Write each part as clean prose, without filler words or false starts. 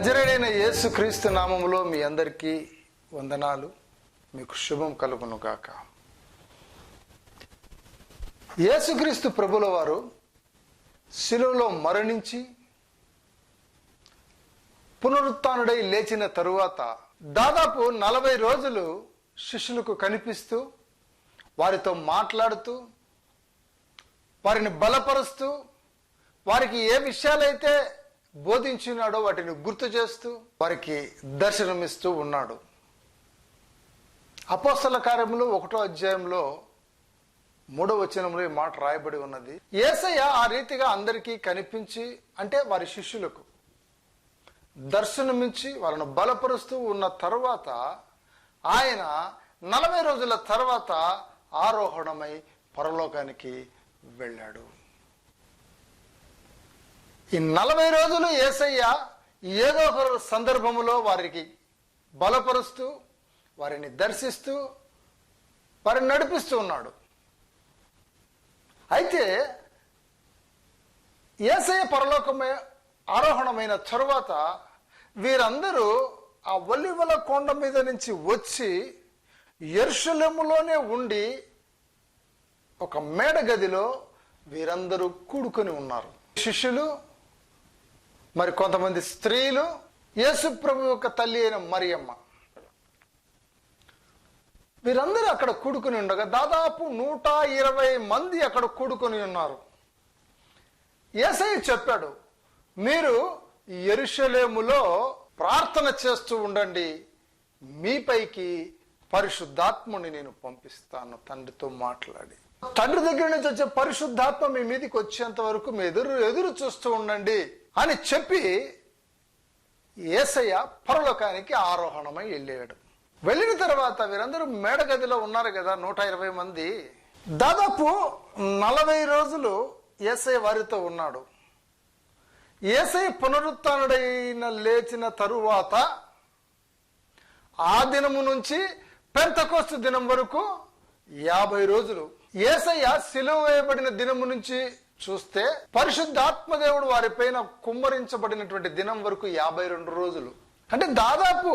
నజరేడైన యేసుక్రీస్తు నామములో మీ అందరికీ వందనాలు. మీకు శుభం కలుగును గాక. యేసుక్రీస్తు ప్రభుల వారు శిలువలో మరణించి పునరుత్థానుడై లేచిన తరువాత దాదాపు 40 రోజులు శిష్యులకు కనిపిస్తూ వారితో మాట్లాడుతూ వారిని బలపరుస్తూ వారికి ఏ విషయాలైతే బోధించినాడో వాటిని గుర్తు చేస్తూ వారికి దర్శనమిస్తూ ఉన్నాడు. అపోస్తల కార్యములు 1వ అధ్యాయంలో 3వ వచనంలో ఈ మాట రాయబడి ఉన్నది. యేసయ్య ఆ రీతిగా అందరికీ కనిపించి, అంటే వారి శిష్యులకు దర్శనమిచ్చి వాళ్ళను బలపరుస్తూ ఉన్న తరువాత ఆయన 40 రోజుల తర్వాత ఆరోహణమై పరలోకానికి వెళ్ళాడు. ఈ 40 రోజులు యేసయ్య ఏదో ఒక సందర్భములో వారికి బలపరుస్తూ వారిని దర్శిస్తూ వారిని నడిపిస్తూ ఉన్నాడు. అయితే యేసయ్య పరలోకమే ఆరోహణమైన తరువాత వీరందరూ ఆ ఒలీవల కొండ మీద నుంచి వచ్చి యెరూషలేములోనే ఉండి ఒక మేడ గదిలో వీరందరూ కూడుకొని ఉన్నారు. శిష్యులు, మరి కొంతమంది స్త్రీలు, యేసు ప్రభు యొక్క తల్లి అయిన మరియమ్మ, వీరందరూ అక్కడ కూడుకొని ఉండగా దాదాపు 120 మంది అక్కడ కూడుకొని ఉన్నారు. యేసయ్య చెప్పాడు, మీరు యెరూషలేములో ప్రార్థన చేస్తూ ఉండండి, మీపైకి పరిశుద్ధాత్మని నేను పంపిస్తాను. తండ్రితో మాట్లాడి తండ్రి దగ్గర నుంచి వచ్చే పరిశుద్ధాత్మ మీ మీదకి వచ్చేంత వరకు మీ ఎదురు చూస్తూ ఉండండి అని చెప్పి యేసయ్య పరలోకానికి ఆరోహణమై వెళ్ళాడు. వెళ్ళిన తర్వాత వీరందరూ మేడగదిలో ఉన్నారు కదా, 120 మంది. దాదాపు 40 రోజులు యేసయ్య వారితో ఉన్నాడు. యేసయ్య పునరుత్థానుడైన లేచిన తరువాత ఆ దినము నుంచి పెంతెకోస్తు దినం వరకు 50 రోజులు. యేసయ్య సిలువ వేయబడిన దినము నుంచి చూస్తే పరిశుద్ధాత్మ దేవుడు వారిపైన కుమ్మరించబడినటువంటి దినం వరకు 52 రోజులు. అంటే దాదాపు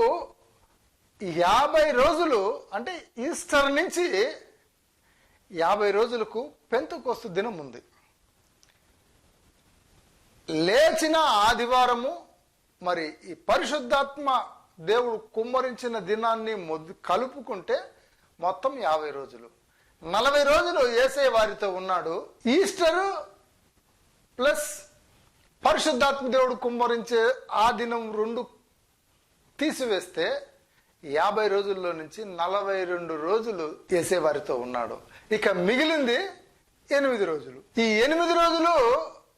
50 రోజులు, అంటే ఈస్టర్ నుంచి 50 రోజులకు పెంతెకోస్తు దినం ఉంది. లేచిన ఆదివారము, మరి ఈ పరిశుద్ధాత్మ దేవుడు కుమ్మరించిన దినాన్ని కలుపుకుంటే మొత్తం 50 రోజులు. 40 రోజులు యేసయ్య వారితో ఉన్నాడు. ఈస్టరు ప్లస్ పరిశుద్ధాత్మ దేవుడు కుమ్మరించే ఆ దినం 2 తీసివేస్తే 50 రోజుల్లో నుంచి 42 రోజులు యేసయ్య వారితో ఉన్నాడు. ఇక మిగిలింది 8 రోజులు. ఈ 8 రోజులు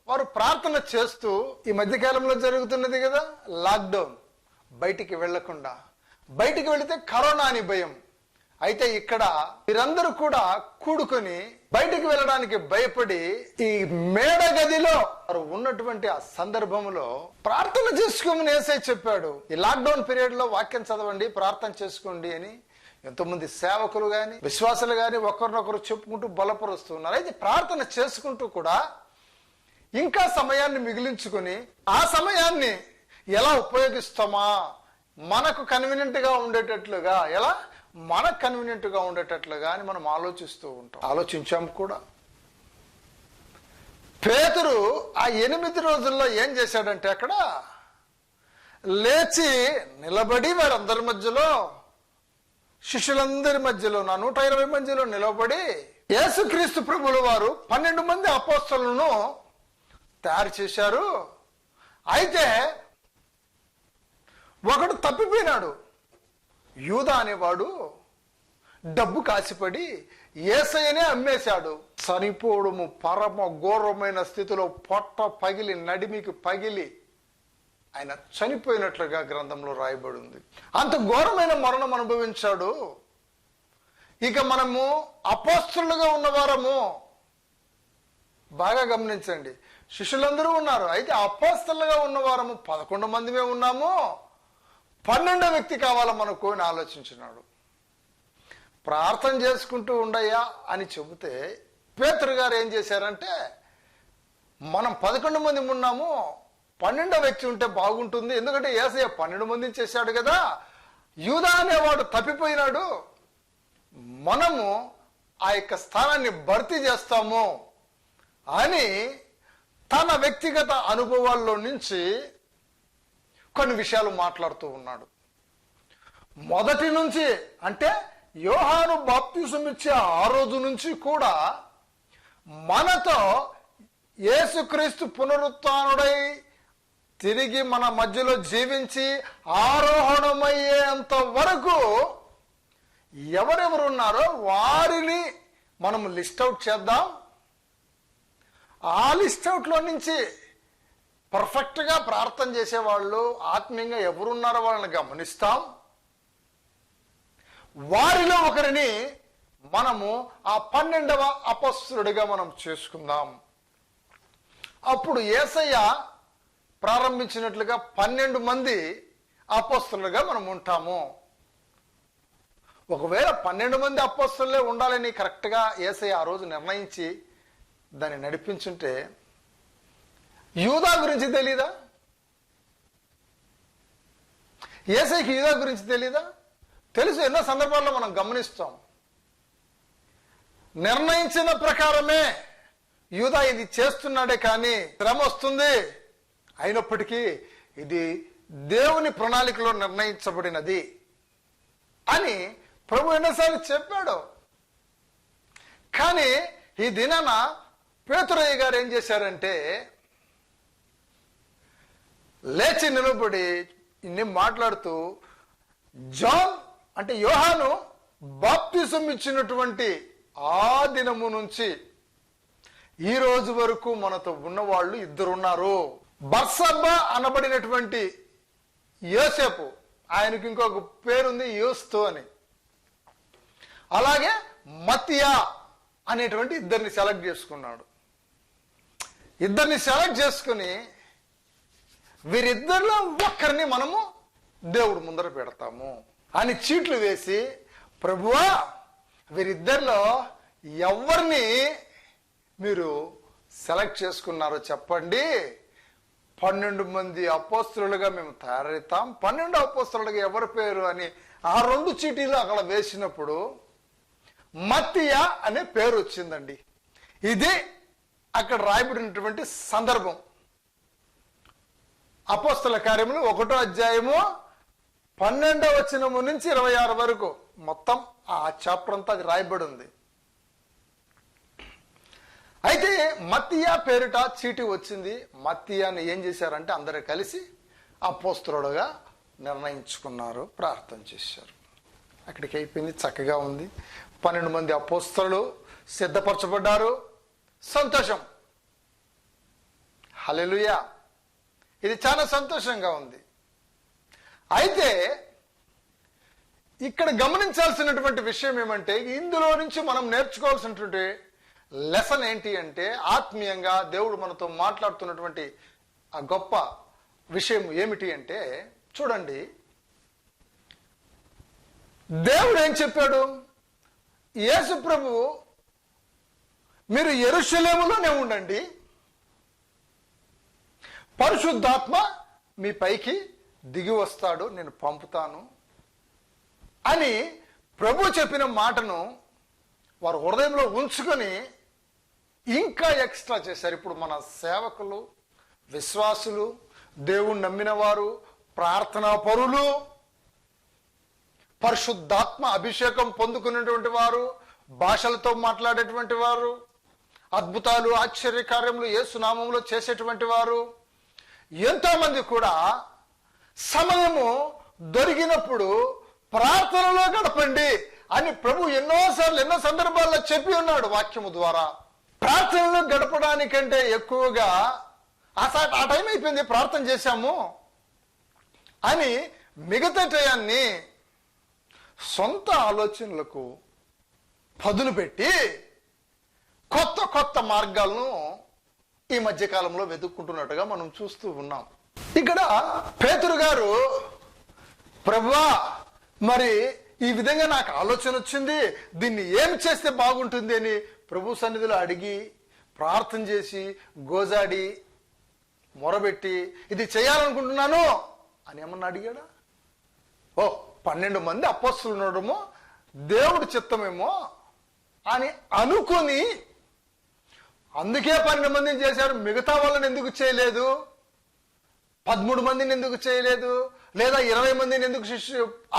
వారు ప్రార్థన చేస్తూ, ఈ మధ్యకాలంలో జరుగుతున్నది కదా లాక్డౌన్, బయటికి వెళ్లకుండా, బయటికి వెళితే కరోనా అని భయం. అయితే ఇక్కడ వీరందరూ కూడా కూడుకొని బయటికి వెళ్ళడానికి భయపడి ఈ మేడ గదిలో వారు ఉన్నటువంటి ఆ సందర్భంలో ప్రార్థన చేసుకోమని యేసయ్య చెప్పాడు. ఈ లాక్డౌన్ పీరియడ్ లో వాక్యం చదవండి, ప్రార్థన చేసుకోండి అని ఎంతోమంది సేవకులు గాని విశ్వాసులు గాని ఒకరినొకరు చెప్పుకుంటూ బలపరుస్తున్నారు. అయితే ప్రార్థన చేసుకుంటూ కూడా ఇంకా సమయాన్ని మిగిలించుకుని ఆ సమయాన్ని ఎలా ఉపయోగిస్తామా, మనకు కన్వీనియంట్ గా ఉండేటట్లుగా, ఎలా మనకు కన్వీనియంట్ గా ఉండేటట్లుగా అని మనం ఆలోచిస్తూ ఉంటాం. ఆలోచించాం కూడా. పేతురు ఆ 8 రోజుల్లో ఏం చేశాడంటే అక్కడ లేచి నిలబడి వారందరి మధ్యలో, శిష్యులందరి మధ్యలో, 120 మధ్యలో నిలబడి యేసుక్రీస్తు ప్రభుల వారు 12 మంది అపోస్తలులను తయారు చేశారు. అయితే ఒకడు తప్పిపోయినాడు. యూదా అనేవాడు డబ్బు కాసిపడి యేసయ్యనే అమ్మేశాడు. చనిపోవడము పరమ ఘోరమైన స్థితిలో పొట్ట పగిలి నడిమికి పగిలి ఆయన చనిపోయినట్లుగా గ్రంథంలో రాయబడి ఉంది. అంత ఘోరమైన మరణం అనుభవించాడు. ఇక మనము అపోస్తలుగా ఉన్నవారము, బాగా గమనించండి, శిష్యులందరూ ఉన్నారు. అయితే అపోస్తలుగా ఉన్నవారము 11 మందిమే ఉన్నాము, 12వ వ్యక్తి కావాలా మనకు అని ఆలోచించినాడు. ప్రార్థన చేసుకుంటూ ఉండయ్యా అని చెబితే పేతురు గారు ఏం చేశారంటే, మనం 11 మంది ఉన్నాము, 12వ వ్యక్తి ఉంటే బాగుంటుంది, ఎందుకంటే యేసయ్య 12 మందిని చేశాడు కదా, యూదా అనేవాడు తప్పిపోయినాడు, మనము ఆ యొక్క స్థానాన్ని భర్తీ చేస్తాము అని తన వ్యక్తిగత అనుభవాల్లో నుంచి కొన్ని విషయాలు మాట్లాడుతూ ఉన్నాడు. మొదటి నుంచి అంటే యోహాను బాప్తిసం ఇచ్చే ఆ రోజు నుంచి కూడా మనతో యేసుక్రీస్తు పునరుత్థానుడై తిరిగి మన మధ్యలో జీవించి ఆరోహణమయ్యేంత వరకు ఎవరెవరున్నారో వారిని మనం లిస్ట్ అవుట్ చేద్దాం. ఆ లిస్ట్ అవుట్లో నుంచి పర్ఫెక్ట్గా ప్రార్థన చేసేవాళ్ళు, ఆత్మీయంగా ఎవరున్నారో వాళ్ళని గమనిస్తాం. వారిలో ఒకరిని మనము ఆ 12వ అపొస్తలుడిగా మనం చేసుకుందాం. అప్పుడు యేసయ్య ప్రారంభించినట్లుగా 12 మంది అపొస్తలులుగా మనం ఉంటాము. ఒకవేళ 12 మంది అపొస్తలులే ఉండాలని కరెక్ట్గా యేసయ్య ఆ రోజు నిర్ణయించి దాన్ని నడిపించుంటే యూదా గురించి తెలీదా? యేసయ్యకి యూదా గురించి తెలీదా? తెలుసు. ఎన్నో సందర్భాల్లో మనం గమనిస్తాం. నిర్ణయించిన ప్రకారమే యూదా ఇది చేస్తున్నాడే కానీ శ్రమ వస్తుంది, అయినప్పటికీ ఇది దేవుని ప్రణాళికలో నిర్ణయించబడినది అని ప్రభు ఎన్నోసార్లు చెప్పాడు. కానీ ఈ దినాన పేతురయ్య గారు ఏం చేశారంటే లేచి నిలబడి ఇన్ని మాట్లాడుతూ జాన్ అంటే యోహాను బాప్తిసం ఇచ్చినటువంటి ఆ దినము నుంచి ఈ రోజు వరకు మనతో ఉన్నవాళ్ళు 2 ఉన్నారు. బర్సబ్బా అనబడినటువంటి యోసేపు, ఆయనకి ఇంకొక పేరుంది యూస్తు అని, అలాగే మత్తియా అనేటువంటి 2 సెలెక్ట్ చేసుకున్నాడు. 2 సెలెక్ట్ చేసుకుని వీరిద్దరిలో ఒక్కరిని మనము దేవుడు ముందర పెడతాము అని చీట్లు వేసి, ప్రభువా వీరిద్దరిలో ఎవరిని మీరు సెలెక్ట్ చేసుకున్నారో చెప్పండి, 12 మంది అపోస్తలులుగా మేము తయారవుతాం. 12 అపోస్తలులుగా ఎవరి పేరు అని ఆ 2 చీటీలు అక్కడ వేసినప్పుడు మత్తియా అనే పేరు వచ్చిందండి. ఇది అక్కడ రాయబడినటువంటి సందర్భం. అపోస్తల కార్యములు 1వ అధ్యాయము 12వ వచనము నుంచి 26 వరకు మొత్తం ఆ చాప్టర్ అంతా అది రాయబడి ఉంది. అయితే మత్తియా పేరిట చీటి వచ్చింది. మత్తియాని ఏం చేశారంటే అందరూ కలిసి అపోస్తలుడుగా నిర్ణయించుకున్నారు, ప్రార్థన చేశారు. అక్కడికి అయిపోయింది, చక్కగా ఉంది. 12 మంది అపోస్తలులు సిద్ధపరచబడ్డారు. సంతోషం, హల్లెలూయా. ఇది చాలా సంతోషంగా ఉంది. అయితే ఇక్కడ గమనించాల్సినటువంటి విషయం ఏమంటే, ఇందులో నుంచి మనం నేర్చుకోవాల్సినటువంటి లెసన్ ఏంటి అంటే, ఆత్మీయంగా దేవుడు మనతో మాట్లాడుతున్నటువంటి ఆ గొప్ప విషయం ఏమిటి అంటే, చూడండి, దేవుడు ఏం చెప్పాడు? యేసు ప్రభువు మీరు యెరూషలేములోనే ఉండండి, పరిశుద్ధాత్మ మీ పైకి దిగి వస్తాడు, నేను పంపుతాను అని ప్రభు చెప్పిన మాటను వారు హృదయంలో ఉంచుకొని ఇంకా ఎక్స్ట్రా చేశారు. ఇప్పుడు మన సేవకులు, విశ్వాసులు, దేవుణ్ణి నమ్మిన వారు, ప్రార్థనా పరులు, పరిశుద్ధాత్మ అభిషేకం పొందుకునేటువంటి వారు, భాషలతో మాట్లాడేటువంటి వారు, అద్భుతాలు ఆశ్చర్యకార్యములు యేసు నామములో చేసేటువంటి వారు, ఎంతో మంది కూడా సమయము దొరికినప్పుడు ప్రార్థనలో గడపండి అని ప్రభు ఎన్నోసార్లు ఎన్నో సందర్భాల్లో చెప్పి ఉన్నాడు వాక్యము ద్వారా. ప్రార్థనలో గడపడానికంటే ఎక్కువగా ఆ టైం అయిపోయింది, ప్రార్థన చేశాము అని మిగతా టయాన్ని సొంత ఆలోచనలకు పదును పెట్టి కొత్త కొత్త మార్గాలను ఈ మధ్యకాలంలో వెతుక్కుంటున్నట్టుగా మనం చూస్తూ ఉన్నాం. ఇక్కడ పేతురు గారు, ప్రభువా మరి ఈ విధంగా నాకు ఆలోచన వచ్చింది, దీన్ని ఏం చేస్తే బాగుంటుంది అని ప్రభు సన్నిధిలో అడిగి ప్రార్థన చేసి గోజాడి మొరబెట్టి ఇది చేయాలనుకుంటున్నాను అని ఏమన్నా అడిగాడా? 12 మంది అపోస్తలులు ఉండడము దేవుడి చిత్తమేమో అని అనుకుని అందుకే 12 మందిని చేశాడు. మిగతా వాళ్ళని ఎందుకు చేయలేదు? 13 మందిని ఎందుకు చేయలేదు? లేదా 20 మందిని ఎందుకు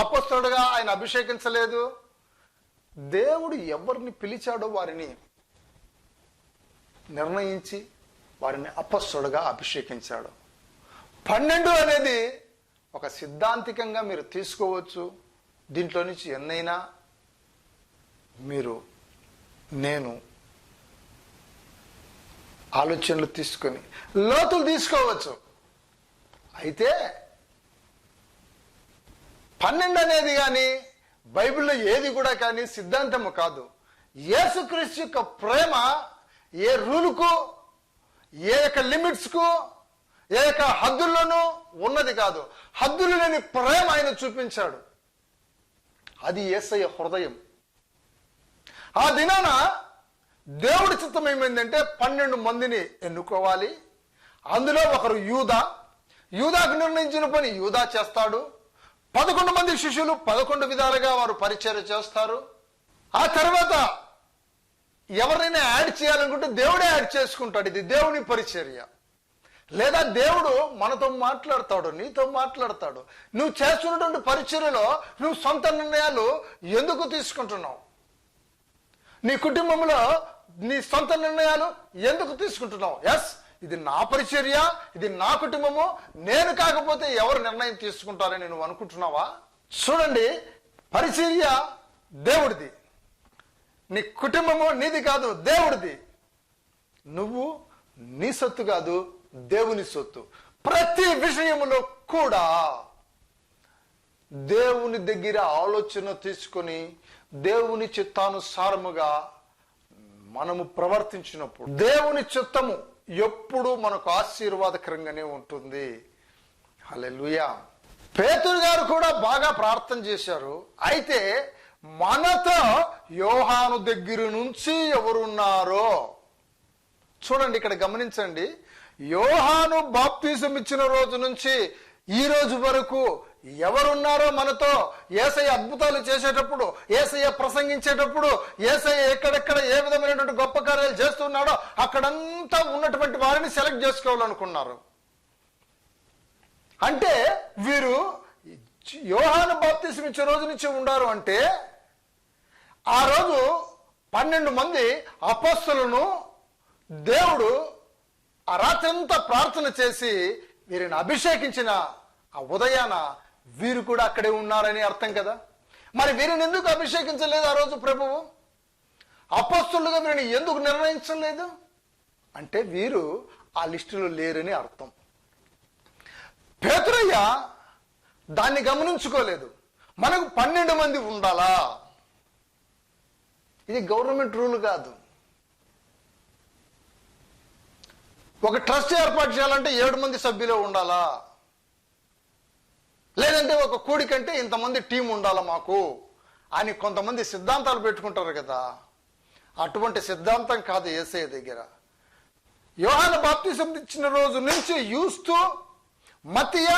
అపోస్తలుడుగా ఆయన అభిషేకించలేదు? దేవుడు ఎవరిని పిలిచాడో వారిని నిర్ణయించి వారిని అపోస్తలుడుగా అభిషేకించాడు. 12 అనేది ఒక సిద్ధాంతికంగా మీరు తీసుకోవచ్చు. దీంట్లో నుంచి ఎన్నైనా నేను ఆలోచనలు తీసుకొని లోతులు తీసుకోవచ్చు. అయితే 12 అనేది కానీ బైబిల్లో ఏది కూడా కానీ సిద్ధాంతము కాదు. యేసుక్రీస్తు యొక్క ప్రేమ ఏ రూలుకు, ఏ యొక్క లిమిట్స్కు, ఏ యొక్క హద్దుల్లోనూ ఉన్నది కాదు. హద్దులు లేని ప్రేమ ఆయన చూపించాడు. అది యేసయ్య హృదయం. ఆ దినాన దేవుడి చిత్తం ఏమైందంటే 12 మందిని ఎన్నుకోవాలి. అందులో ఒకరు యూదాకు నిర్ణయించిన పని యూదా చేస్తాడు. 11 మంది శిష్యులు 11 విధాలుగా వారు పరిచర్య చేస్తారు. ఆ తర్వాత ఎవరినైనా యాడ్ చేయాలనుకుంటే దేవుడే యాడ్ చేసుకుంటాడు. ఇది దేవుని పరిచర్య. లేదా దేవుడు మనతో మాట్లాడతాడు, నీతో మాట్లాడతాడు. నువ్వు చేస్తున్నటువంటి పరిచర్యలో నువ్వు సొంత నిర్ణయాలు ఎందుకు తీసుకుంటున్నావు? నీ కుటుంబంలో నీ సొంత నిర్ణయాలు ఎందుకు తీసుకుంటున్నావు? ఎస్, ఇది నా పరిచర్య, ఇది నా కుటుంబము, నేను కాకపోతే ఎవరు నిర్ణయం తీసుకుంటారని నువ్వు అనుకుంటున్నావా? చూడండి, పరిచర్య దేవుడిది, నీ కుటుంబము నీది కాదు, దేవుడిది. నువ్వు నీ సొత్తు కాదు, దేవుని సొత్తు. ప్రతి విషయములో కూడా దేవుని దగ్గర ఆలోచన తీసుకొని దేవుని చిత్తానుసారముగా మనము ప్రవర్తించినప్పుడు దేవుని చిత్తము ఎప్పుడు మనకు ఆశీర్వాదకరంగానే ఉంటుంది. హల్లెలూయా. పేతురు గారు కూడా బాగా ప్రార్థన చేశారు. అయితే మనతో యోహాను దగ్గర నుంచి ఎవరున్నారో చూడండి, ఇక్కడ గమనించండి. యోహాను బాప్తిజం ఇచ్చిన రోజు నుంచి ఈ రోజు వరకు ఎవరున్నారో మనతో, యేసయ్య అద్భుతాలు చేసేటప్పుడు, యేసయ్య ప్రసంగించేటప్పుడు, యేసయ్య ఎక్కడెక్కడ ఏ విధమైనటువంటి గొప్ప కార్యాలు చేస్తున్నాడో అక్కడంతా ఉన్నటువంటి వారిని సెలెక్ట్ చేసుకోవాలనుకున్నారు. అంటే వీరు యోహాను బాప్తిజం ఇచ్చే రోజు నుంచి ఉన్నారు. అంటే ఆ రోజు 12 మంది అపోస్తలులను దేవుడు ఆ రాత్రంతా ప్రార్థన చేసి వీరిని అభిషేకించిన ఆ ఉదయాన వీరు కూడా అక్కడే ఉన్నారని అర్థం కదా. మరి వీరిని ఎందుకు అభిషేకించలేదు ఆ రోజు ప్రభువు? అపోస్తలులుగా వీరిని ఎందుకు నిర్ణయించలేదు అంటే వీరు ఆ లిస్టులో లేరని అర్థం. పేతురయ్య దాన్ని గమనించుకోలేదు. మనకు 12 మంది ఉండాలా? ఇది గవర్నమెంట్ రూల్ కాదు. ఒక ట్రస్ట్ ఏర్పాటు చేయాలంటే 7 మంది సభ్యులు ఉండాలా, లేదంటే ఒక కూడికంటే ఇంతమంది టీం ఉండాలా మాకు అని కొంతమంది సిద్ధాంతాలు పెట్టుకుంటారు కదా. అటువంటి సిద్ధాంతం కాదు యేసయ్య దగ్గర. యోహాను బాప్తిజం ఇచ్చిన రోజు నుంచి యూస్తు, మత్తయి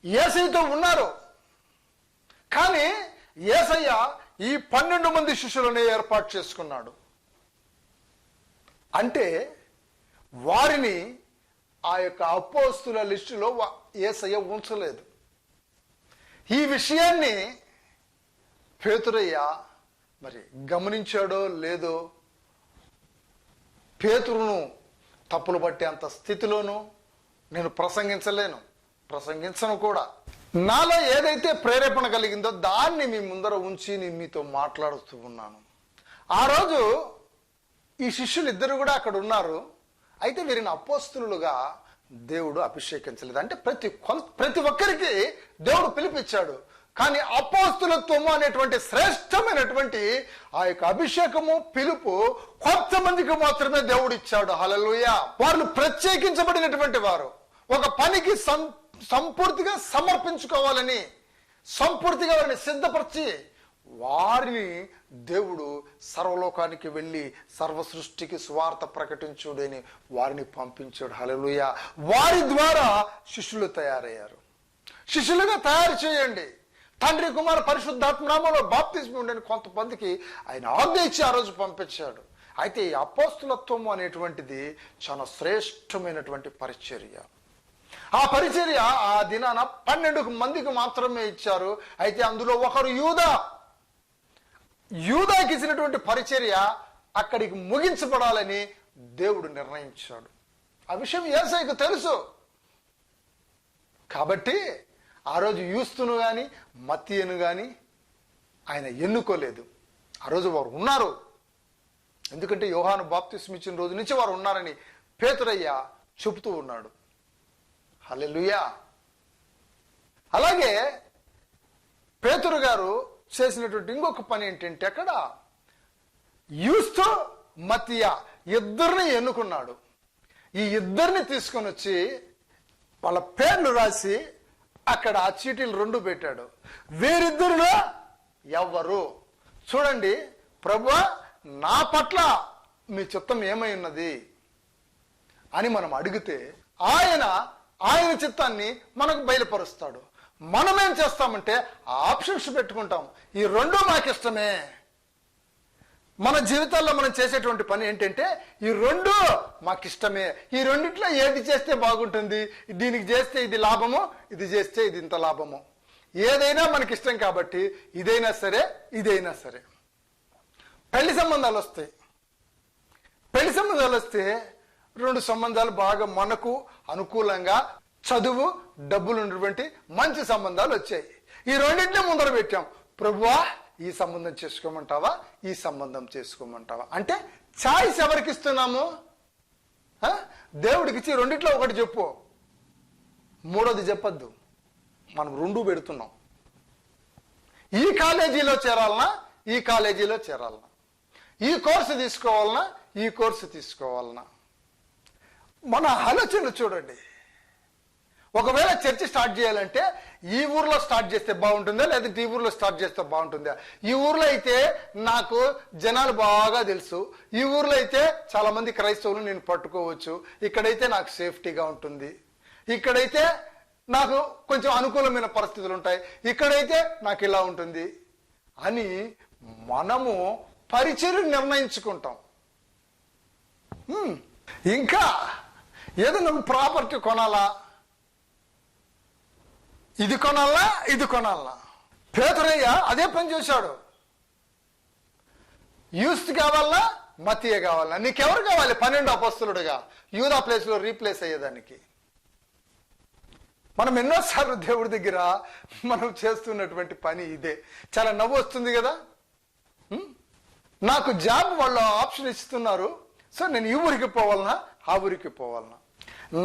యేసయ్యతో ఉన్నారు. కానీ యేసయ్య ఈ 12 మంది శిష్యులను ఏర్పాటు చేసుకున్నాడు. అంటే వారిని ఆ యొక్క అపోస్తుల లిస్టులో యేసయ్య ఉంచలేదు. ఈ విషయాన్ని పేతురయ్య మరి గమనించాడో లేదో, పేతురును తప్పులు పట్టేంత స్థితిలోనూ నేను ప్రసంగించను కూడా. నాలో ఏదైతే ప్రేరేపణ కలిగిందో దాన్ని మీ ముందర ఉంచి నేను మీతో మాట్లాడుతూ ఉన్నాను. ఆ రోజు ఈ శిష్యులు ఇద్దరు కూడా అక్కడ ఉన్నారు. అయితే వీరిని అపోస్తులుగా దేవుడు అభిషేకించలేదు. అంటే ప్రతి ఒక్కరికి దేవుడు పిలిపించాడు. కానీ అపోస్తులత్వము అనేటువంటి శ్రేష్టమైనటువంటి ఆ యొక్క అభిషేకము, పిలుపు కొంతమందికి మాత్రమే దేవుడు ఇచ్చాడు. హల్లెలూయా. వారు ప్రత్యేకించబడినటువంటి వారు, ఒక పనికి సంపూర్తిగా సమర్పించుకోవాలని, సంపూర్తిగా వారిని సిద్ధపరిచి వారిని దేవుడు సర్వలోకానికి వెళ్ళి సర్వ సృష్టికి సువార్త ప్రకటించుడని వారిని పంపించాడు. హల్లెలూయా. వారి ద్వారా శిష్యులు తయారయ్యారు. శిష్యులుగా తయారు చేయండి. తండ్రి కుమార పరిశుద్ధాత్మ నామములో బాప్తిస్మం ఉండని కొంతమందికి ఆయన ఆజ్ఞ ఇచ్చి ఆ రోజు పంపించాడు. అయితే ఈ అపోస్తులత్వం అనేటువంటిది చాలా శ్రేష్టమైనటువంటి పరిచర్య. ఆ పరిచర్య ఆ దినాన 12 మందికి మాత్రమే ఇచ్చారు. అయితే అందులో ఒకరు యూదాకి ఇచ్చినటువంటి పరిచర్య అక్కడికి ముగించబడాలని దేవుడు నిర్ణయించాడు. ఆ విషయం యేసయ్యకు తెలుసు. కాబట్టి ఆ రోజు యూస్తును గాని మత్తీయను గాని ఆయన ఎన్నుకోలేదు. ఆ రోజు వారు ఉన్నారు. ఎందుకంటే యోహాను బాప్తిస్మం ఇచ్చిన రోజు నుంచి వారు ఉన్నారని పేతురయ్య చెబుతూ ఉన్నాడు. హల్లెలూయా. అలాగే పేతురు గారు చేసినటువంటి ఇంకొక పని ఏంటంటే అక్కడ యూస్తు మత్తీయ ఇద్దరిని ఎన్నుకున్నాడు. ఈ ఇద్దరిని తీసుకొని వచ్చి వాళ్ళ పేర్లు రాసి అక్కడ ఆ చీటీలు 2 పెట్టాడు. వీరిద్దరిలో ఎవరు చూడండి, ప్రభువా నా పట్ల మీ చిత్తం ఏమై ఉన్నది అని మనం అడిగితే ఆయన చిత్తాన్ని మనకు బయలుపరుస్తాడు. మనమేం చేస్తామంటే ఆప్షన్స్ పెట్టుకుంటాం. ఈ 2 మాకు ఇష్టమే. మన జీవితాల్లో మనం చేసేటువంటి పని ఏంటంటే ఈ 2 మాకు ఇష్టమే, ఈ రెండిట్లో ఏది చేస్తే బాగుంటుంది, దీనికి చేస్తే ఇది లాభము, ఇది చేస్తే ఇది ఇంత లాభము, ఏదైనా మనకి ఇష్టం కాబట్టి ఇదైనా సరే ఇదైనా సరే. పెళ్లి సంబంధాలు వస్తాయి. పెళ్లి సంబంధాలు వస్తే 2 సంబంధాలు బాగా మనకు అనుకూలంగా చదువు డబ్బులు ఉన్నటువంటి మంచి సంబంధాలు వచ్చాయి. ఈ రెండింటిని ముందర పెట్టాం. ప్రభువా ఈ సంబంధం చేసుకోమంటావా, ఈ సంబంధం చేసుకోమంటావా అంటే ఛాయిస్ ఎవరికి ఇస్తున్నాము? దేవుడికి ఇచ్చి రెండిట్లో ఒకటి చెప్పు, మూడోది చెప్పద్దు. మనం 2 పెడుతున్నాం. ఈ కాలేజీలో చేరాలనా, ఈ కాలేజీలో చేరాలనా, ఈ కోర్సు తీసుకోవాలనా, ఈ కోర్సు తీసుకోవాలనా. మన ఆలోచనలు చూడండి. ఒకవేళ చర్చ్ స్టార్ట్ చేయాలంటే ఈ ఊర్లో స్టార్ట్ చేస్తే బాగుంటుందా, లేదంటే ఈ ఊర్లో స్టార్ట్ చేస్తే బాగుంటుందా? ఈ ఊర్లో అయితే నాకు జనాలు బాగా తెలుసు, ఈ ఊర్లో అయితే చాలా మంది క్రైస్తవులు నేను పట్టుకోవచ్చు, ఇక్కడైతే నాకు సేఫ్టీగా ఉంటుంది, ఇక్కడైతే నాకు కొంచెం అనుకూలమైన పరిస్థితులు ఉంటాయి, ఇక్కడైతే నాకు ఇలా ఉంటుంది అని మనము పరిచర్య నిర్ణయించుకుంటాం. ఇంకా ఏదైనా ప్రాపర్టీ కొనాలా, ఇది కొనాలా, ఇది కొనాలా. పేతురయ్య అదే పని చేశాడు. యూస్త్ కావాలా, మత్తీయ కావాలా, నీకెవరు కావాలి 12 అపోస్తలుడుగా యూదా ప్లేస్ లో రీప్లేస్ అయ్యేదానికి? మనం ఎన్నోసార్లు దేవుడి దగ్గర మనం చేస్తున్నటువంటి పని ఇదే. చాలా నవ్వు వస్తుంది కదా. నాకు జాబ్ వాళ్ళు ఆప్షన్ ఇస్తున్నారు, సో నేను ఈ ఊరికి పోవాలనా, ఆ ఊరికి పోవాలనా?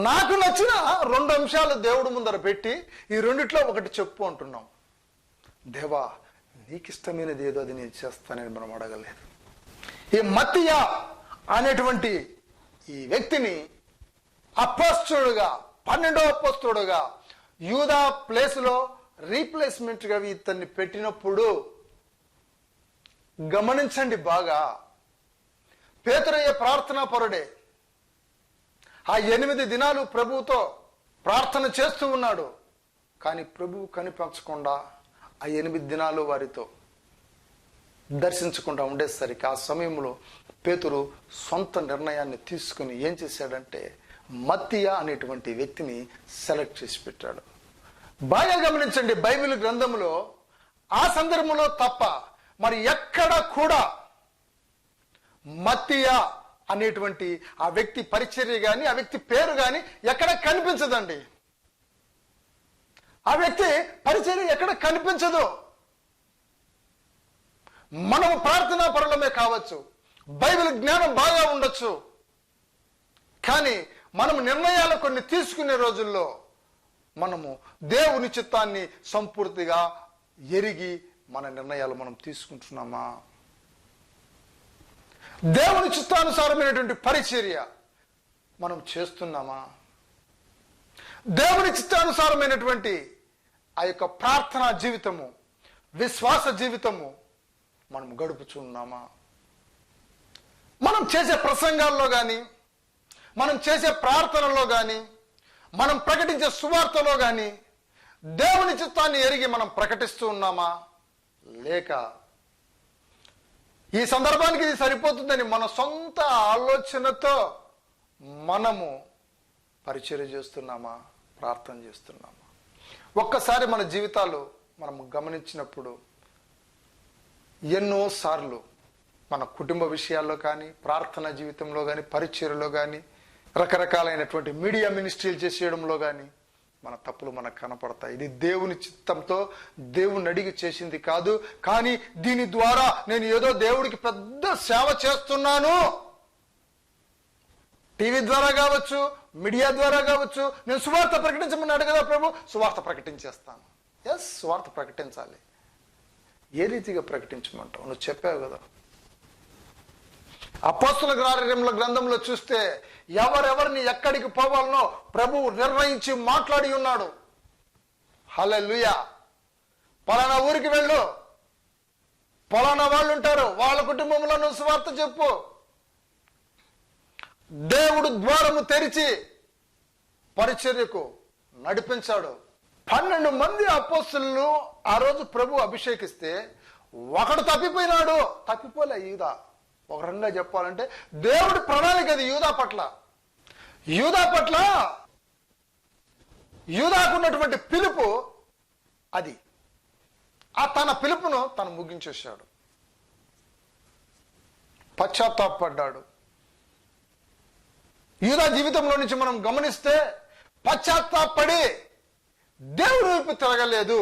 నాకు నచ్చిన 2 అంశాలు దేవుడు ముందర పెట్టి ఈ రెండిట్లో ఒకటి చెప్పు అంటున్నాం. దేవా నీకు ఇష్టమైనది ఏదో అది నేను చేస్తానని మనం అడగలేదు. ఈ మత్తీయ అనేటువంటి ఈ వ్యక్తిని అపోస్తలుడుగా 12వ అపోస్తలుడుగా యూదా ప్లేస్లో రీప్లేస్మెంట్గా ఇతన్ని పెట్టినప్పుడు గమనించండి బాగా. పేతురయ్య ప్రార్థనా పరుడే. ఆ 8 దినాలు ప్రభువుతో ప్రార్థన చేస్తూ ఉన్నాడు. కానీ ప్రభువు కనిపించకుండా ఆ 8 దినాలు వారితో దర్శించకుండా ఉండేసరికి ఆ సమయంలో పేతురు సొంత నిర్ణయాన్ని తీసుకుని ఏం చేశాడంటే మత్తీయ అనేటువంటి వ్యక్తిని సెలెక్ట్ చేసి పెట్టాడు. బాగా గమనించండి, బైబిల్ గ్రంథంలో ఆ సందర్భంలో తప్ప మరి ఎక్కడ కూడా మత్తీయ అనేటువంటి ఆ వ్యక్తి పరిచర్య గాని, ఆ వ్యక్తి పేరు గాని ఎక్కడ కనిపించదండి. ఆ వ్యక్తి పరిచర్య ఎక్కడ కనిపించదు. మనం ప్రార్థనా పరులమే కావచ్చు, బైబిల్ జ్ఞానం బాగా ఉండొచ్చు, కానీ మనము నిర్ణయాలు కొన్ని తీసుకునే రోజుల్లో మనము దేవుని చిత్తాన్ని సంపూర్తిగా ఎరిగి మన నిర్ణయాలు మనం తీసుకుంటున్నామా? దేవుని చిత్తానుసారమైనటువంటి పరిచర్య మనం చేస్తున్నామా? దేవుని చిత్తానుసారమైనటువంటి ఆ యొక్క ప్రార్థనా జీవితము, విశ్వాస జీవితము మనం గడుపుచున్నామా? మనం చేసే ప్రసంగాల్లో కానీ, మనం చేసే ప్రార్థనలో కానీ, మనం ప్రకటించే సువార్తలో కానీ దేవుని చిత్తాన్ని ఎరిగి మనం ప్రకటిస్తూ ఉన్నామా? లేక ఈ సందర్భానికి ఇది సరిపోతుందని మన సొంత ఆలోచనతో మనము పరిచర్య చేస్తున్నామా? ప్రార్థన చేస్తున్నామా? ఒక్కసారి మన జీవితాలు మనం గమనించినప్పుడు ఎన్నోసార్లు మన కుటుంబ విషయాల్లో కానీ, ప్రార్థన జీవితంలో కానీ, పరిచర్యలో కానీ, రకరకాలైనటువంటి మీడియా మినిస్ట్రీలు చేసేయడంలో కానీ మన తప్పులు మనకు కనపడతాయి. ఇది దేవుని చిత్తంతో దేవుని అడిగి చేసింది కాదు, కానీ దీని ద్వారా నేను ఏదో దేవుడికి పెద్ద సేవ చేస్తున్నాను, టీవీ ద్వారా కావచ్చు, మీడియా ద్వారా కావచ్చు, నేను సువార్త ప్రకటించమన్నాడు కదా ప్రభు, సువార్త ప్రకటించేస్తాను. ఎస్, సువార్త ప్రకటించాలి. ఏ రీతిగా ప్రకటించమంటావు? నువ్వు చెప్పావు కదా. అపోస్తలుల కార్యముల గ్రంథంలో చూస్తే ఎవరెవరిని ఎక్కడికి పోవాలనో ప్రభువు నిర్ణయించి మాట్లాడి ఉన్నాడు. హల్లెలూయా. పలానా ఊరికి వెళ్ళు, పలానా వాళ్ళు ఉంటారు, వాళ్ళ కుటుంబంలో నువ్వు సువార్త చెప్పు. దేవుడు ద్వారము తెరిచి పరిచర్యకు నడిపించాడు. 12 మంది అపోస్తలులు ఆ రోజు ప్రభు అభిషేకిస్తే ఒకడు తప్పిపోయినాడు. తప్పిపోలే యూదా. ఒక రంగా చెప్పాలంటే దేవుడి ప్రణాళిక అది యూదా పట్ల. యూదాకున్నటువంటి పిలుపు అది. ఆ తన పిలుపును తను ముగించేశాడు. పశ్చాత్తాపడ్డాడు. యూదా జీవితంలో నుంచి మనం గమనిస్తే పశ్చాత్తాపడి దేవుడి వైపు తిరగలేదు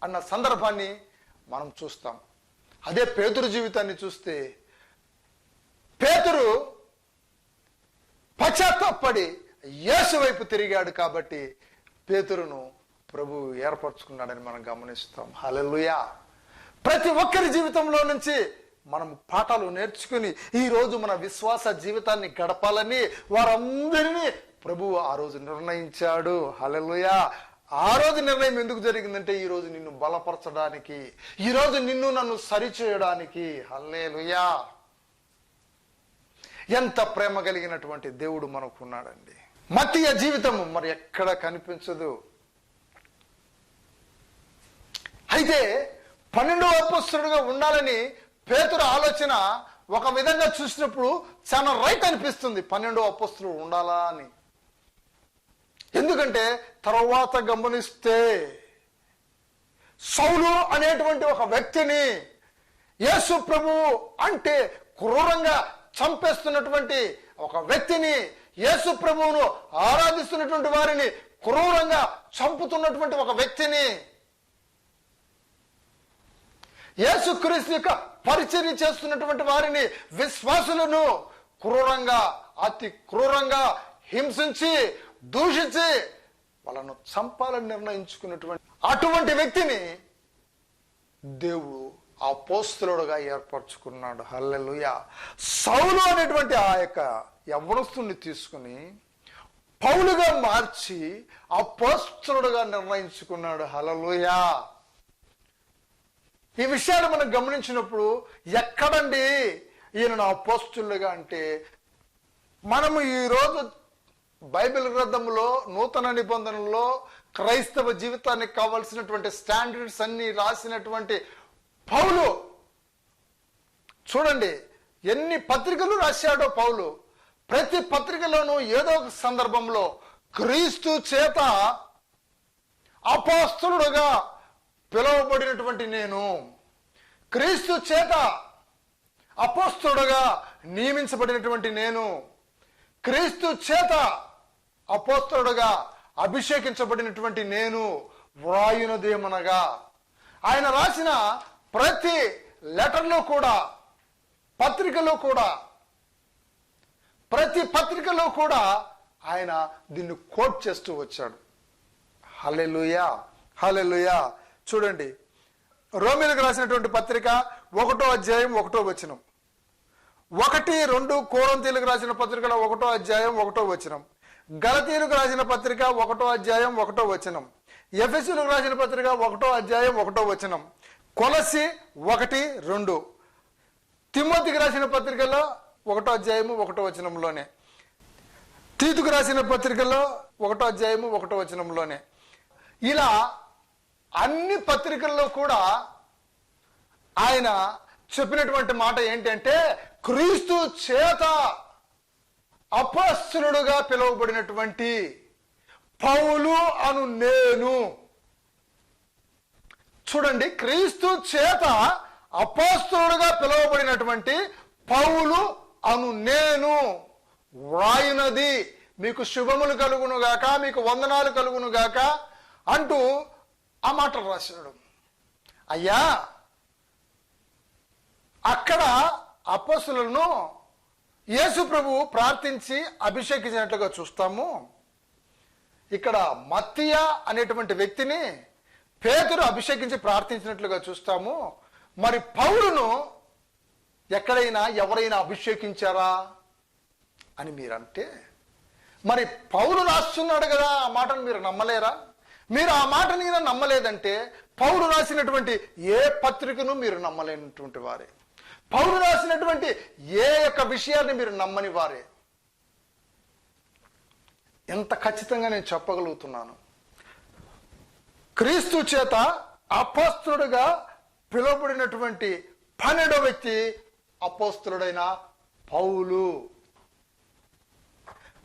అన్న సందర్భాన్ని మనం చూస్తాం. అదే పేతురు జీవితాన్ని చూస్తే పేతురు పశ్చాత్తాపడి యేసు వైపు తిరిగాడు కాబట్టి పేతురును ప్రభు ఏర్పరచుకున్నాడని మనం గమనిస్తాం. హల్లెలూయా. ప్రతి ఒక్కరి జీవితంలో నుంచి మనం పాఠాలు నేర్చుకుని ఈ రోజు మన విశ్వాస జీవితాన్ని గడపాలని వారందరినీ ప్రభువు ఆ రోజు నిర్ణయించాడు. హల్లెలూయా. ఆ రోజు నిర్ణయం ఎందుకు జరిగిందంటే ఈ రోజు నిన్ను బలపరచడానికి, ఈ రోజు నిన్ను నన్ను సరిచేయడానికి. హల్లెలూయా. ఎంత ప్రేమ కలిగినటువంటి దేవుడు మనకున్నాడండి. మత్తయి జీవితం మరి ఎక్కడ కనిపించదు. అయితే 12వ అపోస్తలుడుగా ఉండాలని పేతురు ఆలోచన ఒక విధంగా చూసినప్పుడు చాలా రైట్ అనిపిస్తుంది, 12వ అపోస్తలుడు ఉండాలా అని. ఎందుకంటే తర్వాత గమనిస్తే సౌలు అనేటువంటి ఒక వ్యక్తిని యేసు ప్రభువు అంటే క్రూరంగా చంపేస్తున్నటువంటి ఒక వ్యక్తిని, యేసు ప్రభువును ఆరాధిస్తున్నటువంటి వారిని క్రూరంగా చంపుతున్నటువంటి ఒక వ్యక్తిని, యేసుక్రీస్తు యొక్క పరిచర్య చేస్తున్నటువంటి వారిని, విశ్వాసులను క్రూరంగా, అతి క్రూరంగా హింసించి దూషించి వాళ్ళను చంపాలని నిర్ణయించుకున్నటువంటి అటువంటి వ్యక్తిని దేవుడు అపోస్తలుడుగా ఏర్పరచుకున్నాడు. హల్లెలూయా. సౌలు అనేటువంటి ఆ యొక్క యవ్వనస్తుని తీసుకుని పౌలుగా మార్చి అపోస్తలుడుగా నిర్ణయించుకున్నాడు. హల్లెలూయా. ఈ విషయాలు మనం గమనించినప్పుడు ఎక్కడండి ఈయన అపోస్తలుడుగా అంటే, మనము ఈరోజు బైబిల్ గ్రంథంలో నూతన నిబంధనలో క్రైస్తవ జీవితానికి కావలసినటువంటి స్టాండర్డ్స్ అన్ని రాసినటువంటి పౌలు చూడండి ఎన్ని పత్రికలు రాశాడో పౌలు. ప్రతి పత్రికలోనూ ఏదో ఒక సందర్భంలో క్రీస్తు చేత అపోస్తలుడుగా పిలువబడినటువంటి నేను, క్రీస్తు చేత అపోస్తలుడుగా నియమించబడినటువంటి నేను, క్రీస్తు చేత అపోస్తలుడుగా అభిషేకించబడినటువంటి నేను వ్రాయునదేమనగా, ఆయన రాసిన ప్రతి లెటర్లో కూడా, ప్రతి పత్రికలో కూడా ఆయన దీన్ని కోట్ చేస్తూ వచ్చాడు. హల్లెలూయా. హల్లెలూయా. చూడండి, రోమీయులకు రాసినటువంటి పత్రిక 1వ అధ్యాయం 1వ వచనం, 1-2 కొరింథీయులకు రాసిన పత్రికలో 1వ అధ్యాయం 1వ వచనం, గలతీయులకు రాసిన పత్రిక 1వ అధ్యాయం 1వ వచనం, ఎఫెసీయులకు రాసిన పత్రిక 1వ అధ్యాయం 1వ వచనం, కొలస్సీ 1-2, తిమోతికి రాసిన పత్రికలో 1వ అధ్యాయము 1వ వచనంలోనే, తీతుకు రాసిన పత్రికలో 1వ అధ్యాయము 1వ వచనంలోనే, ఇలా అన్ని పత్రికల్లో కూడా ఆయన చెప్పినటువంటి మాట ఏంటంటే, క్రీస్తు చేత అపోస్తలుడుగా పిలువబడినటువంటి పౌలు అను నేను. చూడండి, క్రీస్తు చేత అపోస్తలుడుగా పిలువబడినటువంటి పౌలు అను నేను వ్రాయినది మీకు శుభములు కలుగును గాక, మీకు వందనాలు కలుగును గాక అంటూ ఆ మాటలు రాశాడు. అయ్యా, అక్కడ అపోస్తలులను యేసు ప్రభువు ప్రార్థించి అభిషేకించినట్లుగా చూస్తాము. ఇక్కడ మత్తీయ అనేటువంటి వ్యక్తిని పేతురు అభిషేకించి ప్రార్థించినట్లుగా చూస్తాము. మరి పౌలును ఎక్కడైనా ఎవరైనా అభిషేకించారా అని మీరంటే, మరి పౌలు రాస్తున్నాడు కదా, ఆ మాటను మీరు నమ్మలేరా? మీరు ఆ మాటని నమ్మలేదంటే పౌలు రాసినటువంటి ఏ పత్రికను మీరు నమ్మలేనటువంటి వారే, పౌలు రాసినటువంటి ఏ యొక్క విషయాన్ని మీరు నమ్మని వారే. ఎంత ఖచ్చితంగా నేను చెప్పగలుగుతున్నాను, క్రీస్తు చేత అపోస్తలుడుగా పిలువబడినటువంటి 12వ వ్యక్తి అపోస్తలుడైన పౌలు.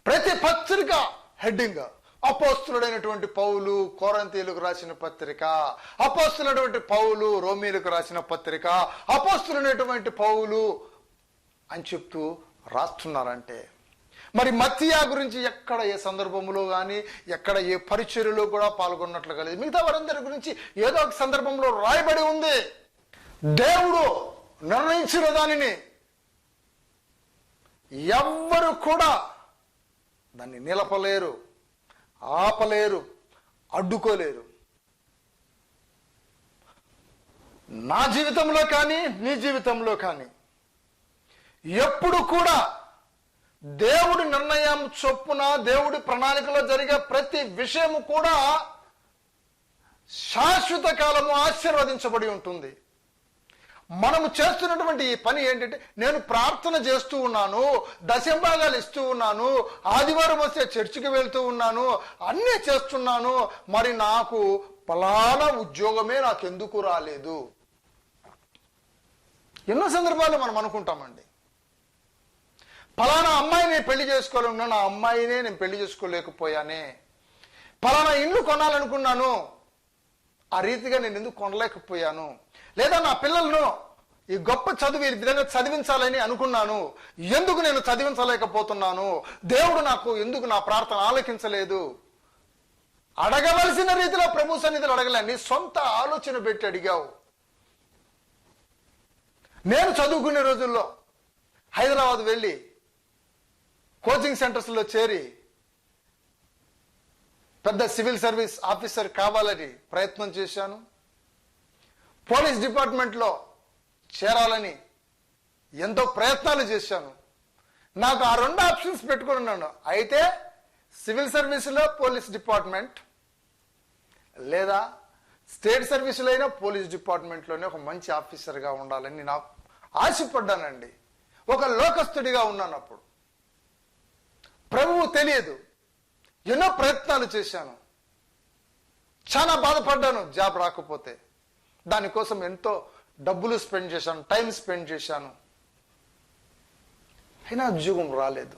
ప్రతి పత్రిక హెడ్డింగ్ అపోస్తలుడైనటువంటి పౌలు కొరింథీయులకు రాసిన పత్రిక, అపోస్తలుడైనటువంటి పౌలు రోమీయులకు రాసిన పత్రిక, అపోస్తలుడైనటువంటి పౌలు అని చెప్తూ రాస్తున్నారంటే, మరి మత్తీయ గురించి ఎక్కడ ఏ సందర్భంలో కానీ ఎక్కడ ఏ పరిచర్యలో కూడా పాల్గొన్నట్లుగా లేదు. మిగతా వారందరి గురించి ఏదో ఒక సందర్భంలో రాయబడి ఉంది. దేవుడు నిర్ణయించిన దానిని ఎవ్వరు కూడా దాన్ని నిలపలేరు, ఆపలేరు, అడ్డుకోలేరు. నా జీవితంలో కానీ నీ జీవితంలో కానీ ఎప్పుడు కూడా దేవుడి నిర్ణయం చొప్పున దేవుడి ప్రణాళికలో జరిగే ప్రతి విషయము కూడా శాశ్వత కాలము ఆశీర్వదించబడి ఉంటుంది. మనము చేస్తున్నటువంటి ఈ పని ఏంటంటే, నేను ప్రార్థన చేస్తూ ఉన్నాను, దశంభాగాలు ఇస్తూ ఉన్నాను, ఆదివారం వస్తే చర్చికి వెళ్తూ ఉన్నాను, అన్నీ చేస్తున్నాను, మరి నాకు ఫలానా ఉద్యోగమే నాకు ఎందుకు రాలేదు. ఎన్నో సందర్భాల్లో మనం అనుకుంటామండి, ఫలానా అమ్మాయిని పెళ్లి చేసుకోవాలన్నా నా అమ్మాయినే నేను పెళ్లి చేసుకోలేకపోయానే, ఫలానా ఇల్లు కొనాలనుకున్నాను, ఆ రీతిగా నేను ఎందుకు కొనలేకపోయాను, లేదా నా పిల్లలను ఈ గొప్ప చదువు ఈ విధంగా చదివించాలని అనుకున్నాను, ఎందుకు నేను చదివించలేకపోతున్నాను, దేవుడు నాకు ఎందుకు నా ప్రార్థన ఆలకించలేదు. అడగవలసిన రీతిలో ప్రభు సన్నిధిలో అడగలే, నీ సొంత ఆలోచన పెట్టి అడిగావు. నేను చదువుకునే రోజుల్లో హైదరాబాద్ వెళ్ళి కోచింగ్ సెంటర్స్లో చేరి పెద్ద సివిల్ సర్వీస్ ఆఫీసర్ కావాలని ప్రయత్నం చేశాను. పోలీస్ డిపార్ట్మెంట్లో చేరాలని ఎంతో ప్రయత్నాలు చేశాను. నాకు ఆ 2 ఆప్షన్స్ పెట్టుకుని ఉన్నాను. అయితే సివిల్ సర్వీసులో పోలీస్ డిపార్ట్మెంట్, లేదా స్టేట్ సర్వీసులో అయినా పోలీస్ డిపార్ట్మెంట్లోనే ఒక మంచి ఆఫీసర్గా ఉండాలని నాకు ఆశపడ్డానండి. ఒక లోకస్తుడిగా ఉన్నాను. అప్పుడు ప్రభువు తెలియదు, ఎన్నో ప్రయత్నాలు చేశాను, చాలా బాధపడ్డాను జాబ్ రాకపోతే. దానికోసం ఎంతో డబ్బులు స్పెండ్ చేశాను, టైం స్పెండ్ చేశాను, అయినా ఉద్యోగం రాలేదు.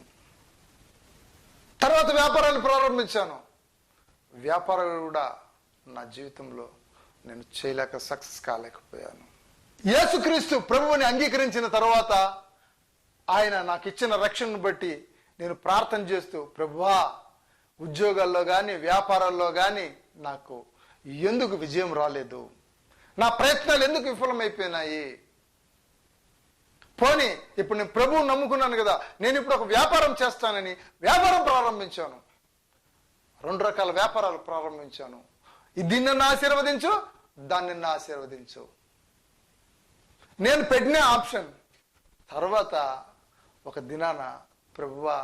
తర్వాత వ్యాపారాలు ప్రారంభించాను, వ్యాపారాలు కూడా నా జీవితంలో నేను చేయలేక సక్సెస్ కాలేకపోయాను. యేసుక్రీస్తు ప్రభువుని అంగీకరించిన తర్వాత ఆయన నాకు ఇచ్చిన రక్షణను బట్టి నేను ప్రార్థన చేస్తూ, ప్రభువా ఉద్యోగాల్లో కానీ వ్యాపారాల్లో కానీ నాకు ఎందుకు విజయం రాలేదు, నా ప్రయత్నాలు ఎందుకు విఫలమైపోయినాయి, పోనీ ఇప్పుడు నేను ప్రభువుని నమ్ముకున్నాను కదా, నేను ఇప్పుడు ఒక వ్యాపారం చేస్తానని వ్యాపారం ప్రారంభించాను. 2 రకాల వ్యాపారాలు ప్రారంభించాను. దీన్ని ఆశీర్వదించు, దాన్ని ఆశీర్వదించు, నేను పెట్టిన ఆప్షన్. తర్వాత ఒక దినాన ప్రభువా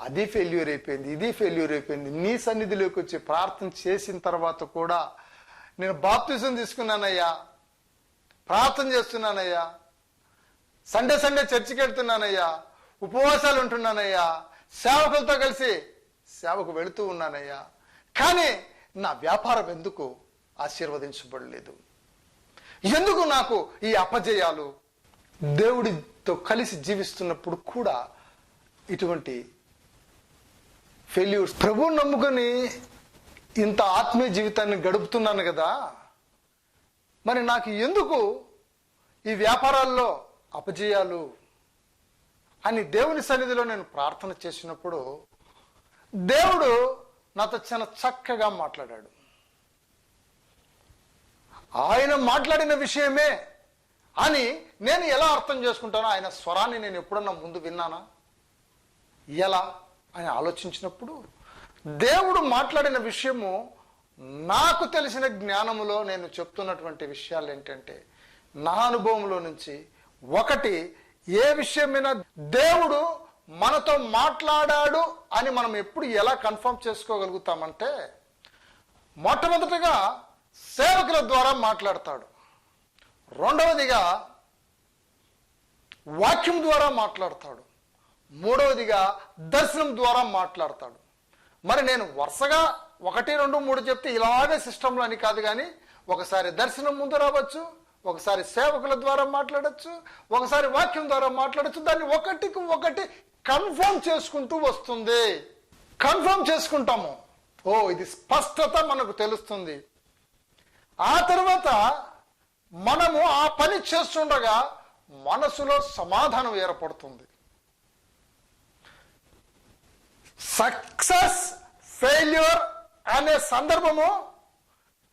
అది ఫెయిల్యూర్ అయిపోయింది, ఇది ఫెయిల్యూర్ అయిపోయింది, నీ సన్నిధిలోకి వచ్చి ప్రార్థన చేసిన తర్వాత కూడా నేను బాప్తిజం తీసుకున్నానయ్యా, ప్రార్థన చేస్తున్నానయ్యా, సండే సండే చర్చికి వెళ్తున్నానయ్యా, ఉపవాసాలు ఉంటున్నానయ్యా, సేవకులతో కలిసి సేవకు వెళుతూ ఉన్నానయ్యా, కానీ నా వ్యాపారం ఎందుకు ఆశీర్వదించబడలేదు? ఎందుకు నాకు ఈ అపజయాలు? దేవుడితో కలిసి జీవిస్తున్నప్పుడు కూడా ఇటువంటి ఫెయిల్యూర్స్. ప్రభువుని నమ్ముకొని ఇంత ఆత్మీయ జీవితాన్ని గడుపుతున్నాను కదా, మరి నాకు ఎందుకు ఈ వ్యాపారాల్లో అపజయాలు అని దేవుని సన్నిధిలో నేను ప్రార్థన చేసినప్పుడు దేవుడు నాతో చాలా చక్కగా మాట్లాడాడు. ఆయన మాట్లాడిన విషయమే అని నేను ఎలా అర్థం చేసుకుంటానో, ఆయన స్వరాన్ని నేను ఎప్పుడన్నా ముందు విన్నానా, ఎలా అని ఆలోచించినప్పుడు దేవుడు మాట్లాడిన విషయము నాకు తెలిసిన జ్ఞానములో నేను చెప్తున్నటువంటి విషయాలు ఏంటంటే, నా అనుభవంలో నుంచి ఒకటి, ఏ విషయమైనా దేవుడు మనతో మాట్లాడాడు అని మనం ఎప్పుడు ఎలా కన్ఫర్మ్ చేసుకోగలుగుతామంటే, మొట్టమొదటిగా సేవకుల ద్వారా మాట్లాడతాడు, రెండవదిగా వాక్యం ద్వారా మాట్లాడతాడు, మూడవదిగా దర్శనం ద్వారా మాట్లాడతాడు. మరి నేను వరుసగా 1, 2, 3 చెప్తే ఇలాగే సిస్టంలో అని కాదు, కానీ ఒకసారి దర్శనం ముందు రావచ్చు, ఒకసారి సేవకుల ద్వారా మాట్లాడచ్చు, ఒకసారి వాక్యం ద్వారా మాట్లాడచ్చు. దాన్ని ఒకటికి ఒకటి కన్ఫర్మ్ చేసుకుంటూ వస్తుంది. కన్ఫర్మ్ చేసుకుంటాము, ఓ ఇది స్పష్టత మనకు తెలుస్తుంది. ఆ తర్వాత మనము ఆ పని చేస్తుండగా మనసులో సమాధానం ఏర్పడుతుంది. సక్సెస్ ఫెయిల్యూర్ అనే సందర్భము,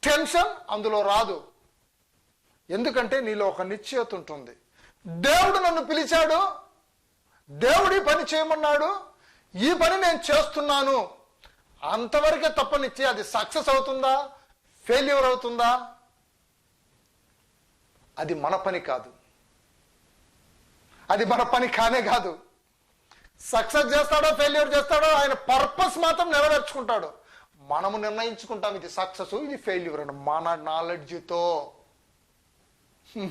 టెన్షన్ అందులో రాదు. ఎందుకంటే నీలో ఒక నిశ్చయత ఉంటుంది. దేవుడు నన్ను పిలిచాడు, దేవుడు ఈ పని చేయమన్నాడు, ఈ పని నేను చేస్తున్నాను, అంతవరకే తప్పనిచ్చి అది సక్సెస్ అవుతుందా ఫెయిల్యూర్ అవుతుందా అది మన పని కాదు. అది మన పని కానే కాదు. సక్సెస్ చేస్తాడో ఫెయిల్యూర్ చేస్తాడో ఆయన పర్పస్ మాత్రం నెరవేర్చుకుంటాడు. మనము నిర్ణయించుకుంటాం ఇది సక్సెస్ ఇది ఫెయిల్యూర్ అని, మన నాలెడ్జ్తో,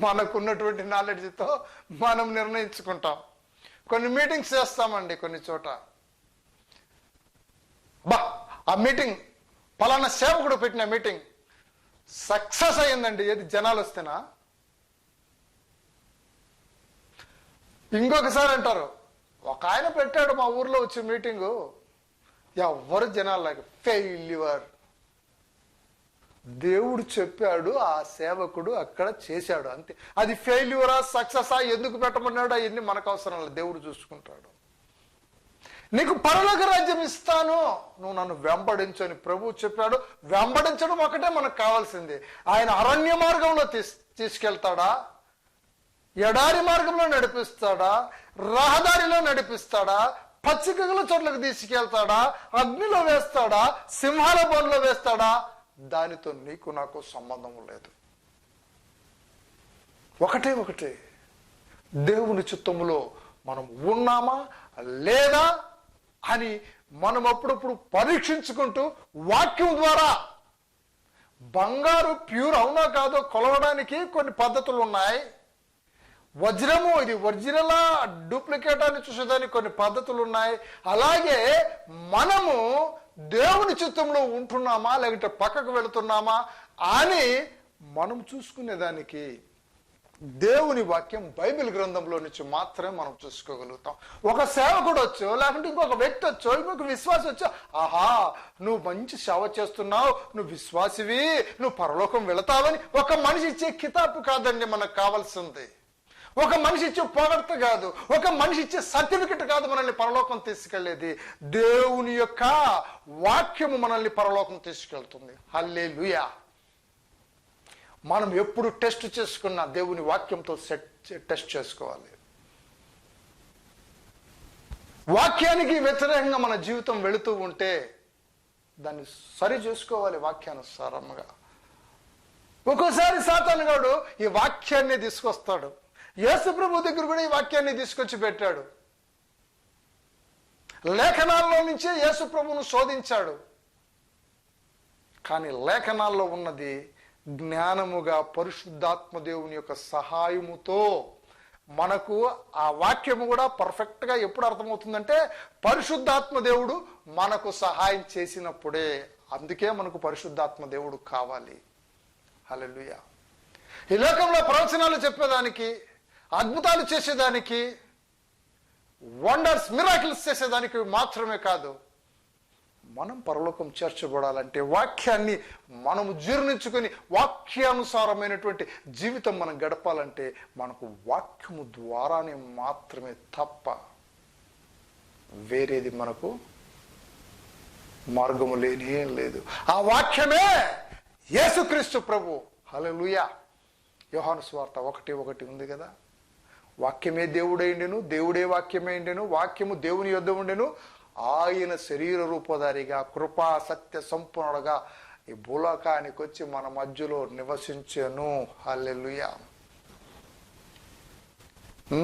మనకున్నటువంటి నాలెడ్జ్తో మనం నిర్ణయించుకుంటాం. కొన్ని మీటింగ్స్ చేస్తామండి కొన్ని చోట, ఆ మీటింగ్ పలానా సేవకుడు పెట్టిన మీటింగ్ సక్సెస్ అయ్యిందండి. ఏది జనాలు వస్తేనా? ఇంకొకసారి అంటారు, ఒక ఆయన పెట్టాడు మా ఊర్లో వచ్చే మీటింగు, ఎవరు జనాలు ఫెయిల్యూర్. దేవుడు చెప్పాడు, ఆ సేవకుడు అక్కడ చేశాడు, అంతే. అది ఫెయిల్యూరా సక్సెసా ఎందుకు పెట్టమన్నాడు అవన్నీ మనకు అవసరం లేదు, దేవుడు చూసుకుంటాడు. నీకు పరలోక రాజ్యం ఇస్తాను, నువ్వు నన్ను వెంబడించు అని ప్రభువు చెప్పాడు. వెంబడించడం ఒకటే మనకు కావాల్సింది. ఆయన అరణ్య మార్గంలో తీసుకెళ్తాడా, ఎడారి మార్గంలో నడిపిస్తాడా, రహదారిలో నడిపిస్తాడా, పచ్చికగల చోట్లకు తీసుకెళ్తాడా, అగ్నిలో వేస్తాడా, సింహాల బోన్లో వేస్తాడా, దానితో నీకు నాకు సంబంధం లేదు. ఒకటే దేవుని చిత్తములో మనం ఉన్నామా లేదా అని మనం అప్పుడప్పుడు పరీక్షించుకుంటూ వాక్యం ద్వారా బంగారు ప్యూర్ అవునా కాదో కొలవడానికి కొన్ని పద్ధతులు ఉన్నాయి. వజ్రము ఇది ఒరిజినలా డూప్లికేట్ అని చూసేదానికి కొన్ని పద్ధతులు ఉన్నాయి. అలాగే మనము దేవుని చిత్తంలో ఉంటున్నామా లేకపోతే పక్కకు వెళుతున్నామా అని మనం చూసుకునేదానికి దేవుని వాక్యం బైబిల్ గ్రంథంలో నుంచి మాత్రమే మనం చూసుకోగలుగుతాం. ఒక సేవకుడు వచ్చో లేకుంటే ఇంకొక వ్యక్తి వచ్చో ఇంకొక విశ్వాసి వచ్చో, ఆహా నువ్వు మంచి సేవ చేస్తున్నావు, నువ్వు విశ్వాసివి, నువ్వు పరలోకం వెళతావని ఒక మనిషి ఇచ్చే కితాబు కాదండి మనకు కావాల్సింది. ఒక మనిషి ఇచ్చే పొగడ్త కాదు, ఒక మనిషి ఇచ్చే సర్టిఫికెట్ కాదు మనల్ని పరలోకం తీసుకెళ్లేది. దేవుని యొక్క వాక్యము మనల్ని పరలోకం తీసుకెళ్తుంది. హల్లెలూయా. మనం ఎప్పుడు టెస్ట్ చేసుకున్నా దేవుని వాక్యంతో టెస్ట్ చేసుకోవాలి. వాక్యానికి వ్యతిరేకంగా మన జీవితం వెళుతూ ఉంటే దాన్ని సరి చేసుకోవాలి వాక్యానుసారంగా. ఒక్కోసారి సాతానుగాడు ఈ వాక్యాన్ని తీసుకొస్తాడు. యేసు ప్రభు దగ్గర కూడా ఈ వాక్యాన్ని తీసుకొచ్చి పెట్టాడు. లేఖనాల్లో నుంచే యేసు ప్రభువును శోధించాడు. కానీ లేఖనాల్లో ఉన్నది జ్ఞానముగా పరిశుద్ధాత్మ దేవుని యొక్క సహాయముతో మనకు ఆ వాక్యము కూడా పర్ఫెక్ట్గా ఎప్పుడు అర్థమవుతుందంటే పరిశుద్ధాత్మ దేవుడు మనకు సహాయం చేసినప్పుడే. అందుకే మనకు పరిశుద్ధాత్మ దేవుడు కావాలి. హల్లెలూయా. ఈ లోకంలో ప్రవచనాలు చెప్పేదానికి, అద్భుతాలు చేసేదానికి, వండర్స్ మిరాకిల్స్ చేసేదానికి మాత్రమే కాదు, మనం పరలోకం చేర్చబడాలంటే వాక్యాన్ని మనము జీర్ణించుకొని వాక్యానుసారమైనటువంటి జీవితం మనం గడపాలంటే మనకు వాక్యము ద్వారానే మాత్రమే తప్ప వేరేది మనకు మార్గము లేనే లేదు. ఆ వాక్యమే యేసుక్రీస్తు ప్రభు. హల్లెలూయా. యోహాను సువార్త 1:1 ఉంది కదా, వాక్యమే దేవుడైండెను, దేవుడే వాక్యమైండెను, వాక్యము దేవుని యొద్ద ఉండెను, ఆయన శరీర రూపధారిగా కృపా సత్య సంపూర్ణుడుగా ఈ భూలోకానికి వచ్చి మన మధ్యలో నివసించెను. హల్లెలూయా.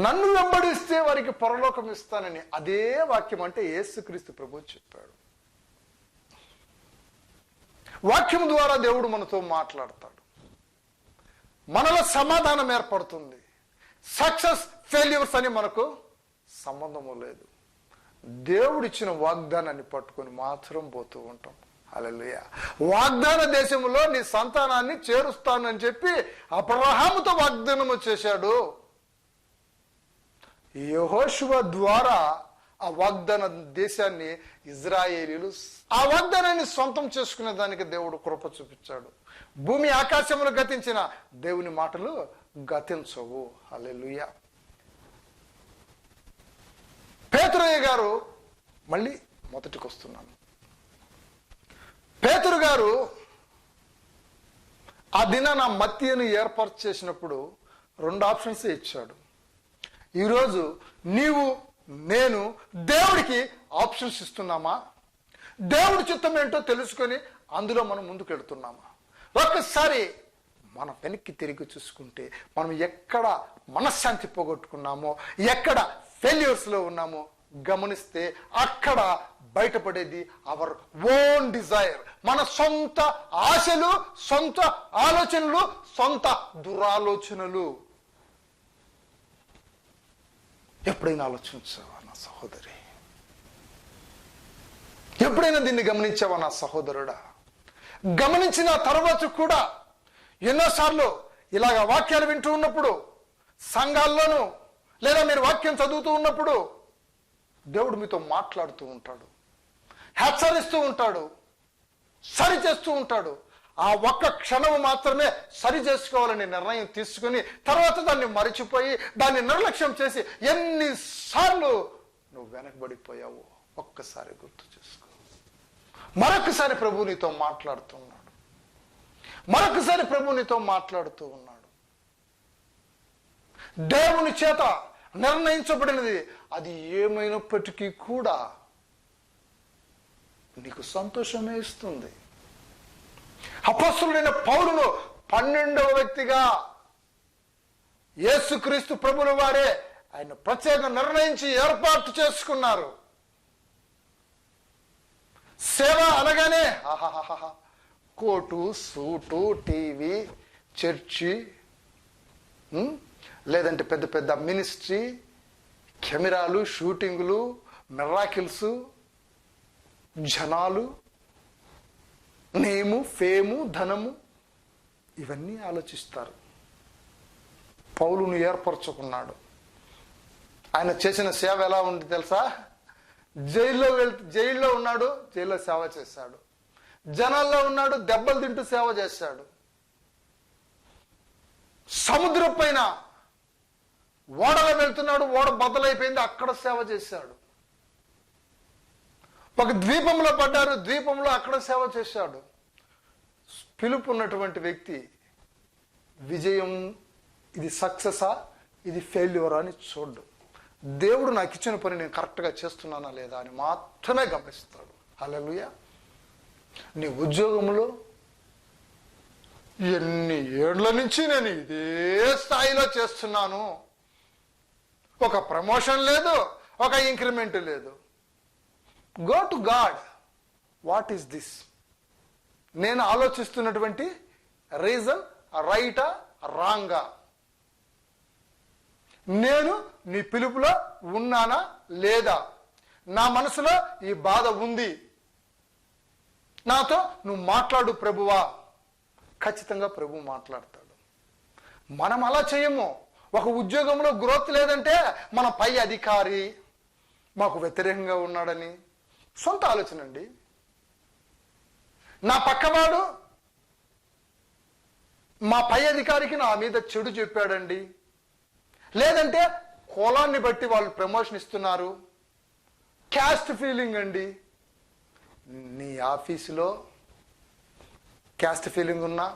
నన్ను వెంబడిస్తే వారికి పరలోకం ఇస్తానని అదే వాక్యం అంటే యేసుక్రీస్తు ప్రభు చెప్పాడు. వాక్యం ద్వారా దేవుడు మనతో మాట్లాడతాడు, మనలో సమాధానం ఏర్పడుతుంది. సక్సెస్ ఫెయిల్యూర్స్ అని మనకు సంబంధము లేదు. దేవుడిచ్చిన వాగ్దానాన్ని పట్టుకొని మాత్రం పోతూ ఉంటాం. హల్లెలూయా. వాగ్దాన దేశంలో నీ సంతానాన్ని చేరుస్తానని చెప్పి అబ్రహాముతో వాగ్దానము చేశాడు. యెహోషువ ద్వారా ఆ వాగ్దాన దేశాన్ని ఇజ్రాయేలీలు ఆ వాగ్దానాన్ని సొంతం చేసుకునే దానికి దేవుడు కృప చూపించాడు. భూమి ఆకాశములు గతించిన దేవుని మాటలు గతించవు. హల్లెలూయా. పేతురయ్య గారు, మళ్ళీ మొదటికి వస్తున్నాను. పేతురు గారు ఆ దినాన మత్తీయును ఏర్పాటు చేసినప్పుడు 2 ఆప్షన్స్ ఇచ్చాడు. ఈరోజు నీవు నేను దేవుడికి ఆప్షన్స్ ఇస్తున్నామా? దేవుడి చిత్తం ఏంటో తెలుసుకొని అందులో మనం ముందుకు వెళుతున్నామా? ఒక్కసారి మనం వెనక్కి తిరిగి చూసుకుంటే మనం ఎక్కడ మనశ్శాంతి పోగొట్టుకున్నామో, ఎక్కడ ఫెయిల్యూర్స్లో ఉన్నామో గమనిస్తే అక్కడ బయటపడేది అవర్ ఓన్ డిజైర్, మన సొంత ఆశలు, సొంత ఆలోచనలు, సొంత దురాలోచనలు. ఎప్పుడైనా ఆలోచించావా నా సహోదరి? ఎప్పుడైనా దీన్ని గమనించావా నా సహోదరుడా? గమనించిన తర్వాత కూడా ఎన్నోసార్లు ఇలాగ వాక్యాలు వింటూ ఉన్నప్పుడు, సంఘాల్లోనూ లేదా మీరు వాక్యం చదువుతూ ఉన్నప్పుడు దేవుడు మీతో మాట్లాడుతూ ఉంటాడు, హెచ్చరిస్తూ ఉంటాడు, సరి చేస్తూ ఉంటాడు. ఆ ఒక్క క్షణము మాత్రమే సరి చేసుకోవాలని నిర్ణయం తీసుకుని తర్వాత దాన్ని మరిచిపోయి దాన్ని నిర్లక్ష్యం చేసి ఎన్నిసార్లు నువ్వు వెనకబడిపోయావో ఒక్కసారి గుర్తు చేసుకో. మరొకసారి ప్రభు నీతో మాట్లాడుతూ ఉన్నాడు, మరొకసారి ప్రభు నీతో మాట్లాడుతూ ఉన్నాడు. దేవుని చేత నిర్ణయించబడినది అది ఏమైనప్పటికీ కూడా నీకు సంతోషమే ఇస్తుంది. అపొస్తలుడైన పౌలును 12వ వ్యక్తిగా యేసుక్రీస్తు ప్రభుల వారే ఆయన ప్రత్యేకంగా నిర్ణయించి ఏర్పాటు చేసుకున్నారు. సేవ అనగానే కోటు, సూటు, టీవీ, చర్చి, లేదంటే పెద్ద పెద్ద మినిస్ట్రీ, కెమెరాలు, షూటింగులు, మిరాకిల్స్, జనాలు, నేము, ఫేము, ధనము, ఇవన్నీ ఆలోచిస్తారు. పౌలును ఏర్పరచుకున్నాడు. ఆయన చేసిన సేవ ఎలా ఉంది తెలుసా? జైల్లో ఉన్నాడు, జైల్లో సేవ చేశాడు. జనాల్లో ఉన్నాడు, దెబ్బలు తింటూ సేవ చేశాడు. సముద్రం పైన ఓడలో వెళ్తున్నాడు, ఓడ బద్దలైపోయింది, అక్కడ సేవ చేశాడు. ఒక ద్వీపంలో పడ్డారు, ద్వీపంలో అక్కడ సేవ చేశాడు. పిలుపు ఉన్నటువంటి వ్యక్తి విజయం ఇది సక్సెసా, ఇది ఫెయిల్యూరా అని చూడు. దేవుడు నాకు ఇచ్చిన పని నేను కరెక్ట్గా చేస్తున్నానా లేదా అని మాత్రమే గమనిస్తాడు. హల్లెలూయా. నీ ఉద్యోగంలో ఎన్ని ఏళ్ల నుంచి నేను ఇదే స్థాయిలో చేస్తున్నాను, ఒక ప్రమోషన్ లేదు, ఒక ఇంక్రిమెంట్ లేదు. Go to God, what is this? నేను ఆలోచిస్తున్నటువంటి రీజన్ రైటా రాంగా? నేను నీ పిలుపులో ఉన్నానా లేదా, నా మనసులో ఈ బాధ ఉంది, నాతో నువ్వు మాట్లాడు ప్రభువా. ఖచ్చితంగా ప్రభు మాట్లాడతాడు. మనం అలా చేయము. ఒక ఉద్యోగంలో గ్రోత్ లేదంటే మన పై అధికారి మాకు వ్యతిరేకంగా ఉన్నాడని సొంత ఆలోచన అండి. నా పక్కవాడు మా పై అధికారికి నా మీద చెడు చెప్పాడండి, లేదంటే కులాన్ని బట్టి వాళ్ళు ప్రమోషన్ ఇస్తున్నారు, క్యాస్ట్ ఫీలింగ్ అండి. నీ ఆఫీసులో క్యాస్ట్ ఫీలింగ్ ఉన్నా,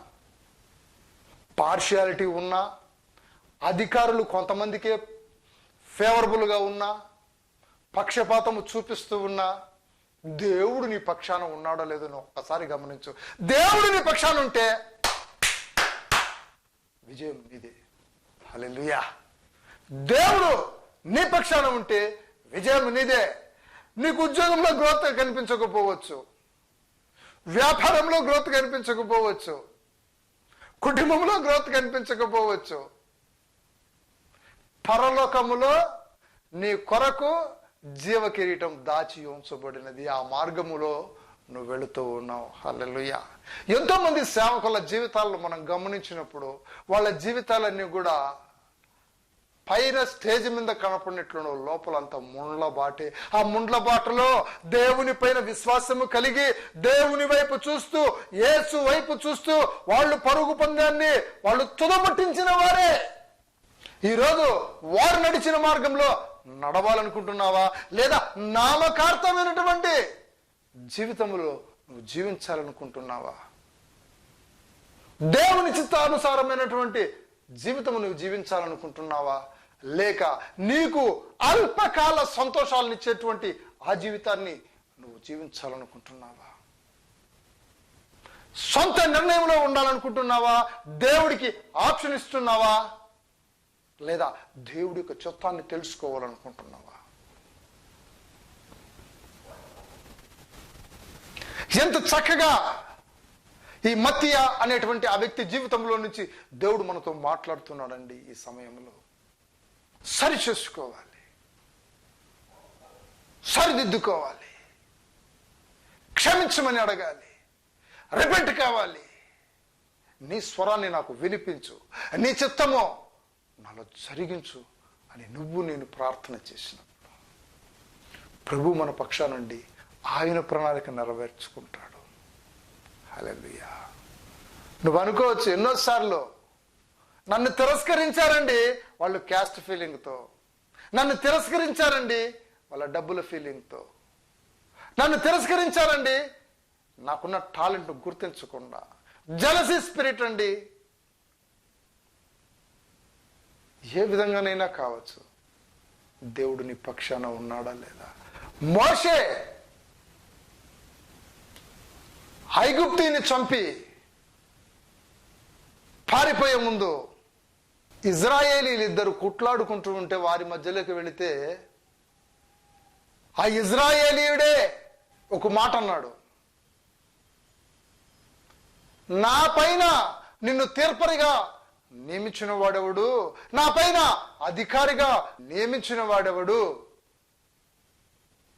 పార్షియాలిటీ ఉన్నా, అధికారులు కొంతమందికే ఫేవరబుల్గా ఉన్నా, పక్షపాతము చూపిస్తూ ఉన్నా, దేవుడు నీ పక్షాన ఉన్నాడో లేదో ఒక్కసారి గమనించు. దేవుడు నీ పక్షాన ఉంటే విజయం నీదే. హల్లెలూయా. దేవుడు నీ పక్షాన ఉంటే విజయం నీదే. నీకు ఉద్యోగంలో గ్రోత్ కనిపించకపోవచ్చు, వ్యాపారంలో గ్రోత్ కనిపించకపోవచ్చు, కుటుంబంలో గ్రోత్ కనిపించకపోవచ్చు, పరలోకములో నీ కొరకు జీవ కిరీటం దాచి ఉంచబడినది. ఆ మార్గములో నువ్వు వెళుతూ ఉన్నావు. హల్లెలూయా. ఎంతో మంది సేవకుల జీవితాలను మనం గమనించినప్పుడు వాళ్ళ జీవితాలన్నీ కూడా పైన స్టేజ్ మీద కనపడినట్లు లోపలంతా ముండ్ల బాటే. ఆ ముండ్ల బాటలో దేవుని పైన విశ్వాసము కలిగి దేవుని వైపు చూస్తూ, యేసు వైపు చూస్తూ వాళ్ళు పరుగు పందాన్ని వాళ్ళు తుదముట్టించిన వారే. ఈరోజు వారు నడిచిన మార్గంలో నడవాలనుకుంటున్నావా, లేదా నామకార్థమైనటువంటి జీవితంలో నువ్వు జీవించాలనుకుంటున్నావా? దేవుని చిత్తానుసారమైనటువంటి జీవితము నువ్వు జీవించాలనుకుంటున్నావా, లేక నీకు అల్పకాల సంతోషాలనిచ్చేటువంటి ఆ జీవితాన్ని నువ్వు జీవించాలనుకుంటున్నావా? సొంత నిర్ణయంలో ఉండాలనుకుంటున్నావా, దేవుడికి ఆప్షన్ ఇస్తున్నావా, లేదా దేవుడి యొక్క చిత్తాన్ని తెలుసుకోవాలనుకుంటున్నావా? ఎంత చక్కగా ఈ మత్తీయ అనేటువంటి ఆ వ్యక్తి జీవితంలో నుంచి దేవుడు మనతో మాట్లాడుతున్నాడండి. ఈ సమయంలో సరి చేసుకోవాలి, సరిదిద్దుకోవాలి, క్షమించమని అడగాలి, రిపెంట్ కావాలి. నీ స్వరాన్ని నాకు వినిపించు, నీ చిత్తమో నాలో జరిగించు అని నువ్వు నేను ప్రార్థన చేసినప్పుడు ప్రభు మన పక్షానుండి ఆయన ప్రణాళిక నెరవేర్చుకుంటాడు. హల్లెలూయా. నువ్వు అనుకోవచ్చు, ఎన్నోసార్లు నన్ను తిరస్కరించారండి వాళ్ళు క్యాస్ట్ ఫీలింగ్తో, నన్ను తిరస్కరించారండి వాళ్ళ డబ్బుల ఫీలింగ్తో, నన్ను తిరస్కరించారండి నాకున్న టాలెంట్ గుర్తించకుండా, జెలసీ స్పిరిట్ అండి. ఏ విధంగానైనా కావచ్చు, దేవుడు నీ పక్షాన ఉన్నాడా లేదా? మోషే ఐగుప్తీని చంపి పారిపోయే ముందు ఇజ్రాయేలీలు ఇద్దరు కుట్లాడుకుంటూ ఉంటే వారి మధ్యలోకి వెళితే ఆ ఇజ్రాయేలీయుడే ఒక మాట అన్నాడు, నా పైన నిన్ను తీర్పరిగా నియమించిన వాడెవడు, నా పైన అధికారిగా నియమించిన వాడెవడు,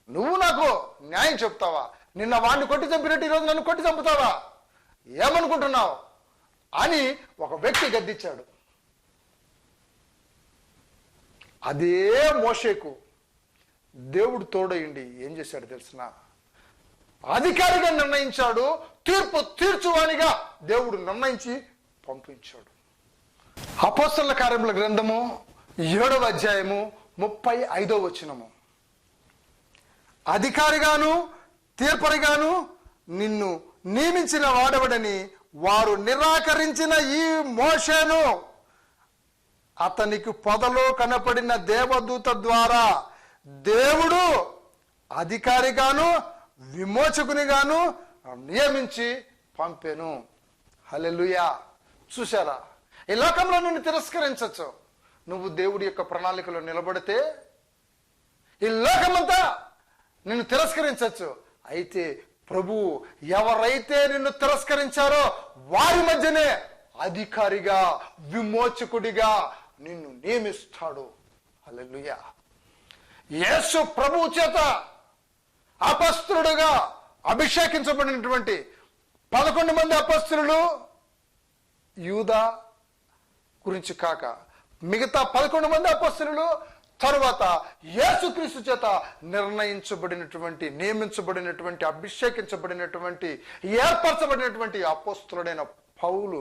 నువ్వు నాకు న్యాయం చెప్తావా? నిన్న వాడిని కొట్టి చంపినట్టు ఈరోజు నన్ను కొట్టి చంపుతావా? ఏమనుకుంటున్నావు అని ఒక వ్యక్తి గద్దించాడు. అదే మోషేకు దేవుడు తోడయిండి ఏం చేశాడు తెలిసిన? అధికారిగా నిర్ణయించాడు, తీర్పు తీర్చువానిగా దేవుడు నిర్ణయించి పంపించాడు. అపోస్తలుల కార్యముల గ్రంథము 7వ అధ్యాయము 35వ వచనము, అధికారిగాను తీర్పరిగాను నిన్ను నియమించిన వాడవడని వారు నిరాకరించిన ఈ మోషేను అతనికి పొదలో కనపడిన దేవదూత ద్వారా దేవుడు అధికారిగాను విమోచకునిగాను నియమించి పంపెను. హల్లెలూయా. చూసారా, ఈ లోకంలో నిన్ను తిరస్కరించచ్చు, నువ్వు దేవుడి యొక్క ప్రణాళికలో నిలబడితే ఈ లోకమంతా నిన్ను తిరస్కరించచ్చు. అయితే ప్రభు ఎవరైతే నిన్ను తిరస్కరించారో వారి మధ్యనే అధికారిగా విమోచకుడిగా నిన్ను నియమిస్తాడు. హల్లెలూయా. యేసు ప్రభువు చేత అపస్తులుడుగా అభిషేకించబడినటువంటి 11 మంది అపస్తులు యూదా గురించి కాక మిగతా 11 మంది అపస్తులు తరువాత యేసుక్రీస్తు చేత నిర్ణయించబడినటువంటి, నియమించబడినటువంటి, అభిషేకించబడినటువంటి, ఏర్పరచబడినటువంటి అపొస్తలుడైన పౌలు,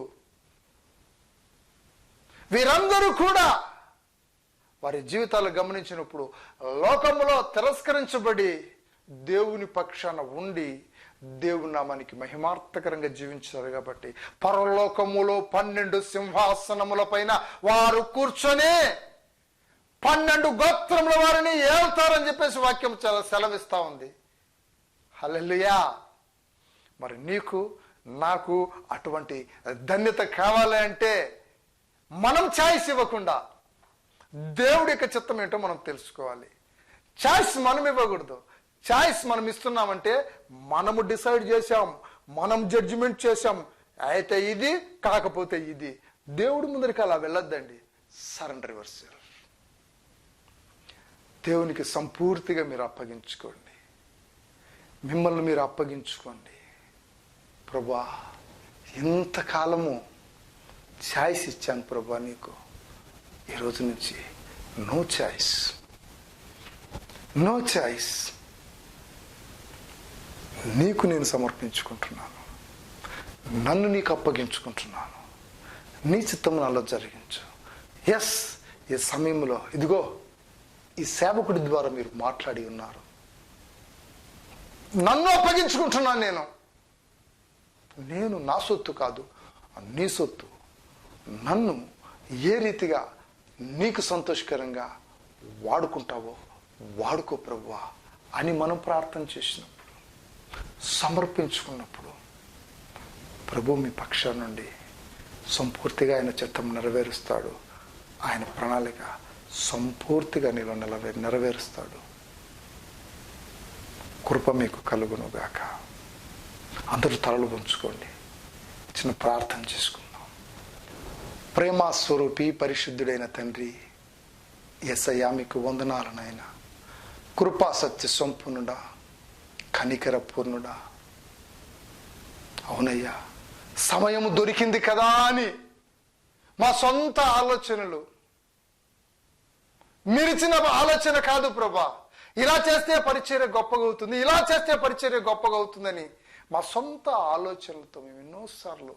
వీరందరూ కూడా వారి జీవితాలు గమనించినప్పుడు లోకములో తిరస్కరించబడి దేవుని పక్షాన ఉండి దేవుని నామానికి మహిమార్థకరంగా జీవించారు. కాబట్టి పరలోకములో 12 సింహాసనముల పైన వారు కూర్చొని 12 గోత్రముల వారిని ఏళ్తారని చెప్పేసి వాక్యం చాలా సెలవిస్తా ఉంది. హల్లెలూయా. మరి నీకు నాకు అటువంటి ధన్యత కావాలి అంటే మనం ఛాయిస్ ఇవ్వకుండా దేవుడి యొక్క చిత్తం ఏంటో మనం తెలుసుకోవాలి. ఛాయిస్ మనం ఇవ్వకూడదు. ఛాయిస్ మనం ఇస్తున్నామంటే మనము డిసైడ్ చేశాం, మనం జడ్జిమెంట్ చేశాం, అయితే ఇది కాకపోతే ఇది. దేవుడి ముందరికి అలా వెళ్ళొద్దండి. Surrender your self. దేవునికి సంపూర్తిగా మీరు అప్పగించుకోండి. మిమ్మల్ని మీరు అప్పగించుకోండి. ప్రభా, ఇంతకాలము ఛాయిస్ ఇచ్చాను ప్రభా నీకు, ఈరోజు నుంచి నో ఛాయిస్, నో ఛాయిస్. నీకు నేను సమర్పించుకుంటున్నాను, నన్ను నీకు అప్పగించుకుంటున్నాను, నీ చిత్తం నాలో జరిగించు. ఎస్, ఈ సమయంలో ఇదిగో ఈ సేవకుడి ద్వారా మీరు మాట్లాడి ఉన్నారు. నన్ను అప్పగించుకుంటున్నాను. నేను నా సొత్తు కాదు, నీ సొత్తు. నన్ను ఏ రీతిగా నీకు సంతోషకరంగా వాడుకుంటావో వాడుకో ప్రభువా అని మనం ప్రార్థన చేసినప్పుడు, సమర్పించుకున్నప్పుడు ప్రభు మీ పక్షాన నుండి సంపూర్తిగా ఆయన చిత్తం నెరవేరుస్తాడు. ఆయన ప్రణాళిక సంపూర్తిగా నీలో నెరవేరుస్తాడు. కృప మీకు కలుగునుగాక. అందరూ తలలు ఉంచుకోండి. చిన్న ప్రార్థన చేసుకుందాం. ప్రేమ స్వరూపి పరిశుద్ధుడైన తండ్రి యేసయ్యా, మీకు వందనాలు నాయన. కృపా సత్య సంపూర్ణుడా, కనికర పూర్ణుడా. అవునయ్యా, సమయము దొరికింది కదా అని మా సొంత ఆలోచనలు, మీరిచ్చిన ఆలోచన కాదు ప్రభా, ఇలా చేస్తే పరిచర్య గొప్పగా అవుతుంది, ఇలా చేస్తే పరిచర్య గొప్పగా అవుతుందని మా సొంత ఆలోచనలతో మేము ఎన్నోసార్లు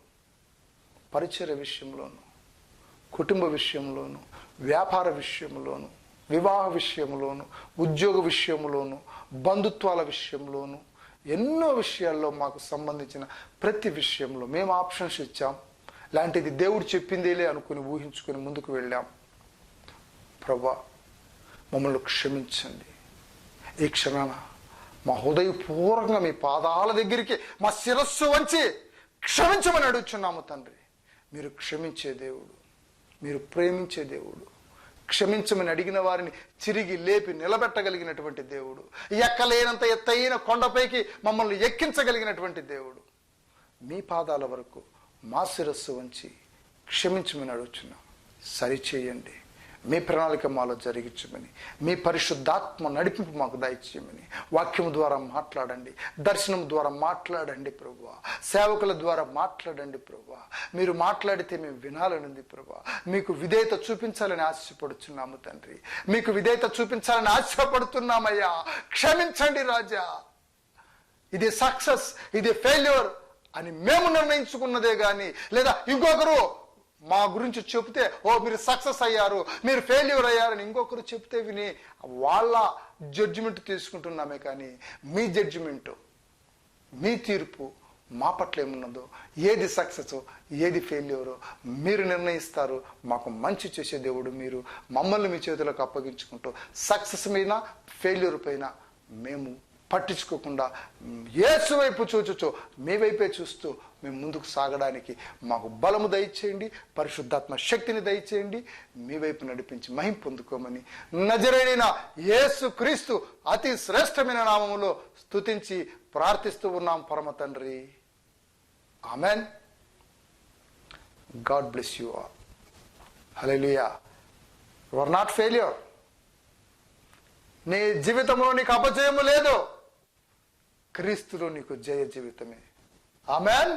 పరిచర్య విషయంలోను, కుటుంబ విషయంలోను, వ్యాపార విషయంలోను, వివాహ విషయంలోను, ఉద్యోగ విషయంలోను, బంధుత్వాల విషయంలోను, ఎన్నో విషయాల్లో మాకు సంబంధించిన ప్రతి విషయంలో మేము ఆప్షన్స్ ఇచ్చాం. లాంటిది దేవుడు చెప్పిందేలే అనుకుని ఊహించుకుని ముందుకు వెళ్ళాం. ప్రభా, మమ్మల్ని క్షమించండి. ఈ క్షణాన మా హృదయపూర్వకంగా మీ పాదాల దగ్గరికి మా శిరస్సు వంచి క్షమించమని అడుగుచున్నాము తండ్రి. మీరు క్షమించే దేవుడు, మీరు ప్రేమించే దేవుడు, క్షమించమని అడిగిన వారిని తిరిగి లేపి నిలబెట్టగలిగినటువంటి దేవుడు, ఎక్కలేనంత ఎత్తైన కొండపైకి మమ్మల్ని ఎక్కించగలిగినటువంటి దేవుడు. మీ పాదాల వరకు మా శిరస్సు వంచి క్షమించమని అడుగుచున్నాం. సరిచేయండి. మీ ప్రణాళిక మాలో జరిగించమని, మీ పరిశుద్ధాత్మ నడిపింపు మాకు దయచేయమని, వాక్యం ద్వారా మాట్లాడండి, దర్శనం ద్వారా మాట్లాడండి ప్రభువా, సేవకుల ద్వారా మాట్లాడండి ప్రభువా. మీరు మాట్లాడితే మేము వినాలనుంది ప్రభువా. మీకు విధేయత చూపించాలని ఆశపడుతున్నాము తండ్రి, మీకు విధేయత చూపించాలని ఆశపడుతున్నామయ్యా. క్షమించండి రాజా. ఇది సక్సెస్, ఇది ఫెయిల్యూర్ అని మేము నిర్ణయించుకున్నదే కానీ, లేదా ఇంకొకరు మా గురించి చెప్తే ఓ మీరు సక్సెస్ అయ్యారు, మీరు ఫెయిల్యూర్ అయ్యారని ఇంకొకరు చెప్తే విని వాళ్ళ జడ్జిమెంట్ తీసుకుంటున్నామే కానీ, మీ జడ్జిమెంటు, మీ తీర్పు మా పట్ల ఏమున్నదో, ఏది సక్సెస్ ఏది ఫెయిల్యూరో మీరు నిర్ణయిస్తారు. మాకు మంచి చేసే దేవుడు మీరు. మమ్మల్ని మీ చేతులకు అప్పగించుకుంటూ సక్సెస్ పైన ఫెయిల్యూర్ పైన మేము పట్టించుకోకుండా యేసు వైపు చూచుచు మీ వైపే చూస్తూ మేము ముందుకు సాగడానికి మాకు బలము దయచేయండి, పరిశుద్ధాత్మ శక్తిని దయచేయండి. మీ వైపు నడిపించి మహిమ పొందుకోమని నజరేయుడైన యేసు క్రీస్తు అతి శ్రేష్టమైన నామములో స్తుతించి ప్రార్థిస్తూ ఉన్నాం పరమ తండ్రి. Amen. God bless you all. Hallelujah. You are not failure. నీ జీవితంలో నీకు అపజయము లేదు, క్రీస్తులో నీకు జయ జీవితమే. ఆమెన్.